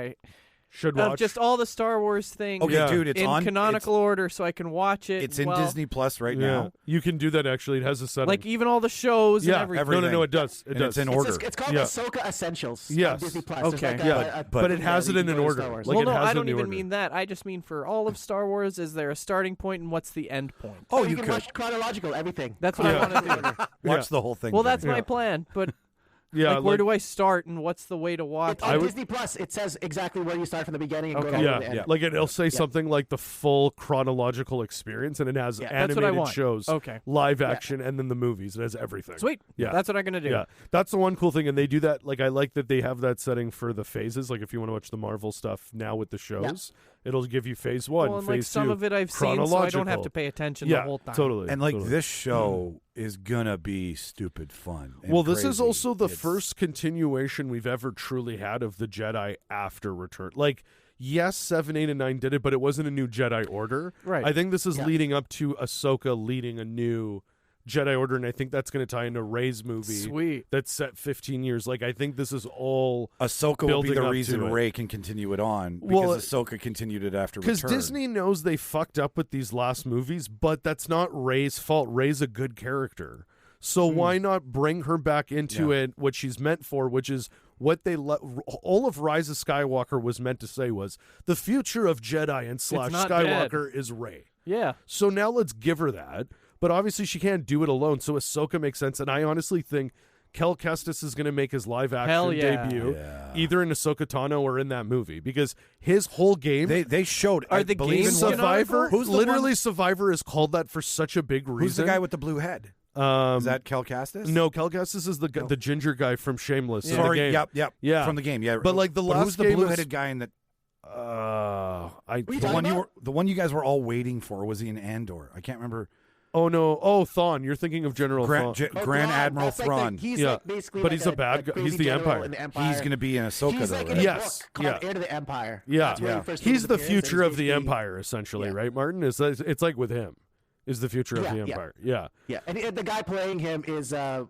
Should of watch. just all the Star Wars things Okay, Yeah. dude, it's in on canonical order so I can watch it? It's in well, Disney Plus right yeah, now. you can do that. Actually, it has a setting. Like even all the shows yeah, and everything. everything. No, it does. It And does. it's in It's, order. it's called Yeah. Ahsoka Essentials Yes. on Disney Plus. Okay. There's like Yeah, but it has it in an order. Like, Like, well, it no, has I in don't the even order. mean that. I just mean for all of Star Wars, is there a starting point and what's the end point? Oh, you you can could watch chronological, everything. That's what Yeah. I want to do. watch Yeah. the whole thing. Well, Jimmy. that's my plan. But yeah, like, where do I start and what's the way to watch It's on it? Disney Plus. It says exactly where you start from the beginning and go Okay. to Yeah, the end. like it'll say something like the full chronological experience, and it has Yeah. That's what I animated want. shows, Okay. live action, and then the movies. It has everything. Sweet. Yeah. That's what I'm gonna do. Yeah, that's the one cool thing, and they do that. Like, I like that they have that setting for the phases. Like, if you want to watch the Marvel stuff now with the shows, it'll give you phase one, Well, and phase like some two, of it I've seen, so I don't have chronological. to pay attention Yeah, the whole time. totally. And like totally. this show is gonna be stupid fun. and Well, this is crazy. also the It's- first continuation we've ever truly had of the Jedi after Return. Like, yes, 7, 8, and 9 did it, but it wasn't a new Jedi Order. Right. I think this is Yeah. leading up to Ahsoka leading a new Jedi Order, and I think that's going to tie into Rey's movie. Sweet. That's set 15 years. Like, I think this is all Ahsoka will be building the up reason to it. Rey can continue it on because Well, Ahsoka continued it after because Return. Disney knows they fucked up with these last movies, but that's not Rey's fault. Rey's a good character. So why not bring her back into Yeah. it, what she's meant for, which is what they all of Rise of Skywalker was meant to say was the future of Jedi and / not Skywalker is Rey. Yeah. So now let's give her that. But obviously she can't do it alone. So Ahsoka makes sense. And I honestly think Kel Kestis is going to make his live action Hell yeah. debut Yeah. either in Ahsoka Tano or in that movie, because his whole game. They showed. Are I the believe games in what- Survivor, Who's the literally one- Survivor is called that for such a big reason. Who's the guy with the blue head? Is that Kel Kestis? No, Kel Kestis is the ginger guy from Shameless. in the Sorry. game. Yep. Yeah. From the game. Yeah. But, like, the last who's the game was- blue-headed guy in the I you the talking one you about? were the one you guys were all waiting for? Was he in Andor? I can't remember. Oh no! Oh, Thrawn. You're thinking of General Grand, Thrawn. Oh, Grand Thrawn, Admiral that's like Thrawn. he's Yeah. like basically But like he's a bad guy. crazy He's the general Empire. in the Empire. He's going to be in Ahsoka He's though, like right? in a Yes. book called Yeah. Heir to the Empire. Yeah. That's where he first He's makes the his appearance, future and of the he's Empire, essentially, Yeah. right, Martin? It's like with him, is the future of Yeah, the yeah. Empire. Yeah. Yeah, and the guy playing him is I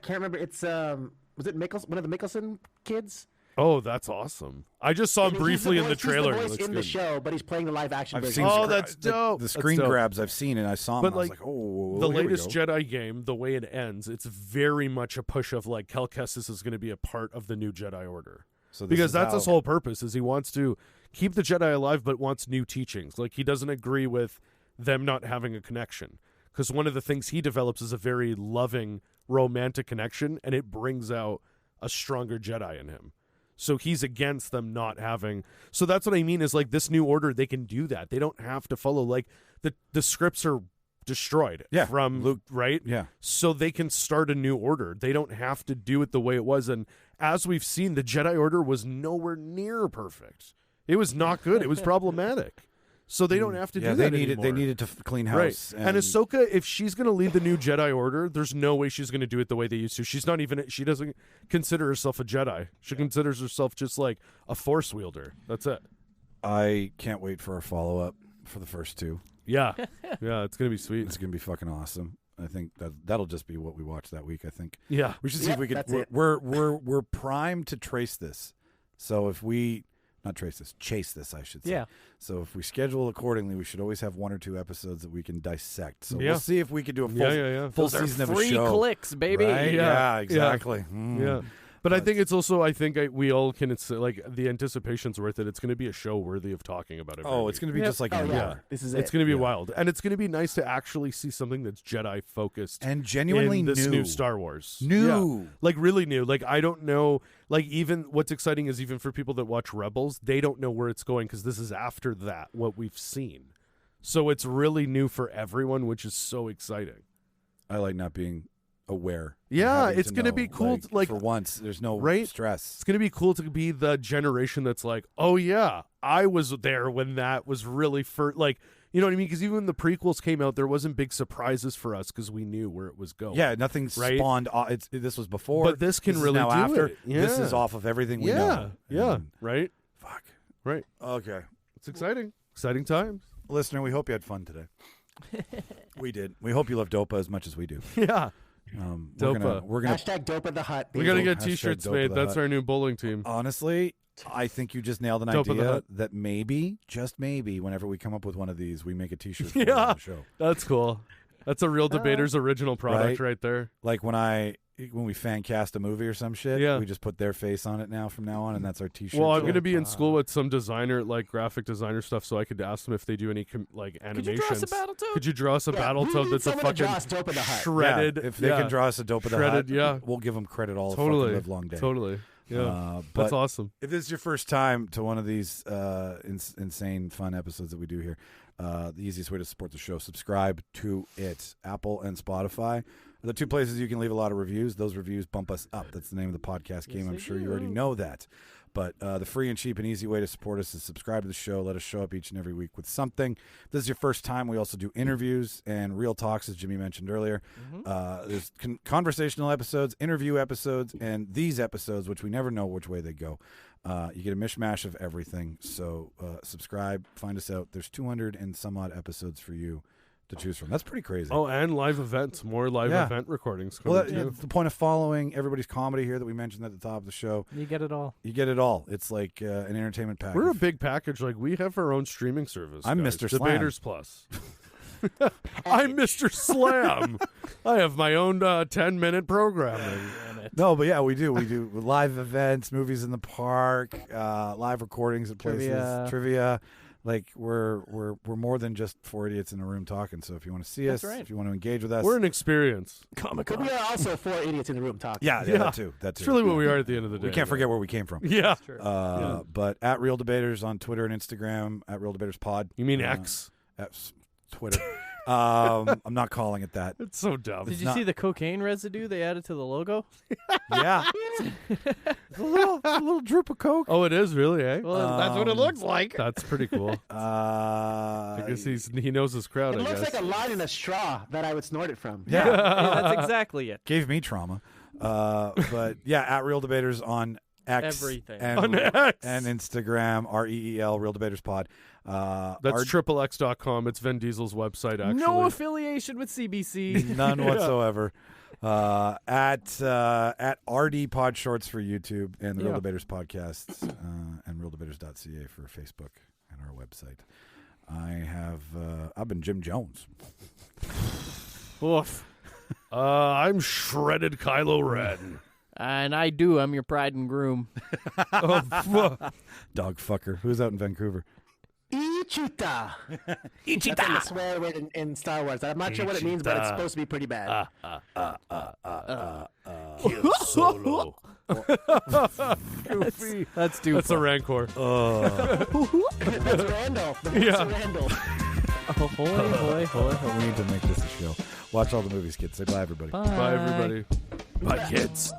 can't remember. It's was it Mickelson, one of the Mickelson kids? Oh, that's awesome! I just saw him He's briefly in the voice- trailer. He's It the voice looks in the good. show, but he's playing the live action I've version. seen Oh, scr- that's dope. The That's screen dope. grabs I've seen, and I saw him. But, and I was like, like, oh, The here we latest go. Jedi game, the way it ends, it's very much a push of like Kel Kestis is going to be a part of the new Jedi Order. So this Because is that's how- his whole purpose, is he wants to keep the Jedi alive but wants new teachings. Like, he doesn't agree with them not having a connection, because one of the things he develops is a very loving romantic connection, and it brings out a stronger Jedi in him. So he's against them not having. So that's what I mean is like this new order, they can do that. They don't have to follow like the scripts are destroyed from Luke, right? Yeah. So they can start a new order. They don't have to do it the way it was. And as we've seen, the Jedi Order was nowhere near perfect. It was not good. It was problematic. So they don't have to do that anymore. They needed to clean house. Right. And Ahsoka, if she's going to lead the new Jedi Order, there's no way she's going to do it the way they used to. She's not even. She doesn't consider herself a Jedi. She considers herself just like a Force wielder. That's it. I can't wait for our follow-up for the first two. Yeah. Yeah, it's going to be sweet. It's going to be fucking awesome. I think that'll just be what we watch that week, I think. Yeah. We should see if we can. We're primed to trace this. So if we not trace this, chase this, I should say. Yeah. So if we schedule accordingly, we should always have 1 or 2 episodes that we can dissect. So Yeah. we'll see if we can do a full, full Those are season of a free show. clicks, baby. Right? Yeah. Yeah, exactly. Yeah. But I think it's also, we all can, it's like the anticipation's worth it. It's going to be a show worthy of talking about it. Oh, it's going to be just like Andor. This is It's going to be wild. And it's going to be nice to actually see something that's Jedi focused and genuinely in this new. new Star Wars. New. Yeah. Like really new. Like I don't know, like even what's exciting is even for people that watch Rebels, they don't know where it's going because this is after that, what we've seen. So it's really new for everyone, which is so exciting. I like not being aware. Yeah, having it's to going to know. be cool. Like, for once, there's no stress. It's going to be cool to be the generation that's like, oh yeah, I was there when that was really like, you know what I mean? Because even when the prequels came out, there wasn't big surprises for us because we knew where it was going. Yeah, nothing spawned. This was before, but this can is really now do after. it. Yeah. This is off of everything we know. Yeah, And right. fuck. Right. Okay. It's exciting. Exciting times. Listener, we hope you had fun today. We did. We hope you love Dopa as much as we do. Yeah. We're gonna hashtag Dopa the Hut. We got to get Hashtag T-shirts Dopa made. the That's Hut. our new bowling team. Honestly, I think you just nailed an Dopa the idea Hut. that maybe, just maybe, whenever we come up with one of these, we make a T-shirt for Yeah. on the show. That's cool. That's a Reel Debaters original product right there. Like when we fan cast a movie or some shit, Yeah. we just put their face on it now from now on, and that's our T-shirt. Well, I'm going to be in school with some designer, like graphic designer stuff, so I could ask them if they do any like animations. Could you draw us a Battletoad? Could you draw us a Battletoad that's a someone to fucking draw us Dopa the Hut. shredded? Yeah, if they can draw us a Dopa the Shredded, Hut, yeah. we'll give them credit all Totally. fucking live long day. Totally. Yeah. That's but awesome. If this is your first time to one of these insane fun episodes that we do here, the easiest way to support the show, subscribe to it. Apple and Spotify are the 2 places you can leave a lot of reviews. Those reviews bump us up. That's the name of the podcast game. I'm sure you already know that. But the free and cheap and easy way to support us is subscribe to the show. Let us show up each and every week with something. If this is your first time, we also do interviews and real talks, as Jimmy mentioned earlier. There's conversational episodes, interview episodes, and these episodes, which we never know which way they go. You get a mishmash of everything. So subscribe, find us out. There's 200 and some odd episodes for you to choose from. That's pretty crazy. Oh, and live events. More live event recordings coming Well, too. that's the point of following everybody's comedy here that we mentioned at the top of the show. You get it all. You get it all. It's like an entertainment package. We're a big package. Like we have our own streaming service. I'm guys. Mr. Slam. Debaters Plus. I'm Mr. Slam. I have my own 10-minute programming. No, but yeah, we do. We do live events, movies in the park, live recordings at places, trivia. Like we're more than just 4 idiots in a room talking. So if you want to see us, if you want to engage with us, We're an experience. But we are also 4 idiots in the room talking. Yeah, that too. It's really what we are at the end of the day. We can't forget where we came from. Yeah. But at Reel Debaters on Twitter and Instagram, at Reel Debaters Pod. You mean X? At Twitter. I'm not calling it that. It's so dumb. Did you see the cocaine residue they added to the logo? Yeah. It's a little drip of coke. Oh, it is really, eh? Well, that's what it looks like. That's pretty cool. I guess he knows his crowd. It I looks guess. like a line in a straw that I would snort it from. Yeah. That's exactly it. Gave me trauma. But yeah, at Reel Debaters on X Everything. and, On X. and Instagram, REEL, Reel Debaters Pod. That's XXX.com. It's Vin Diesel's website, actually. No affiliation with CBC. None whatsoever. At RD Pod Shorts for YouTube and the Reel Debaters podcasts and reeldebaters.ca for Facebook and our website. I've been Jim Jones. Oof. I'm shredded Kylo Ren. And I'm your pride and groom. Dog fucker. Who's out in Vancouver? Ichita. That's a swear word in Star Wars. I'm not sure what it means, but it's supposed to be pretty bad. Kill Solo. Goofy. That's too That's a far. Rancor. That's Randall. The voice Yeah. of Randall. Oh, hoy, hoy, hoy. We need to make this a show. Watch all the movies, kids. Say bye, everybody. Bye, everybody. Bye, kids.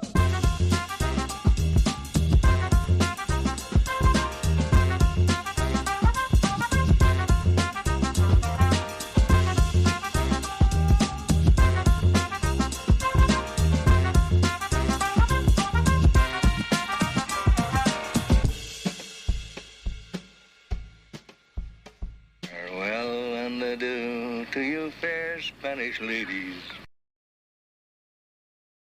Farewell and adieu to you fair Spanish ladies.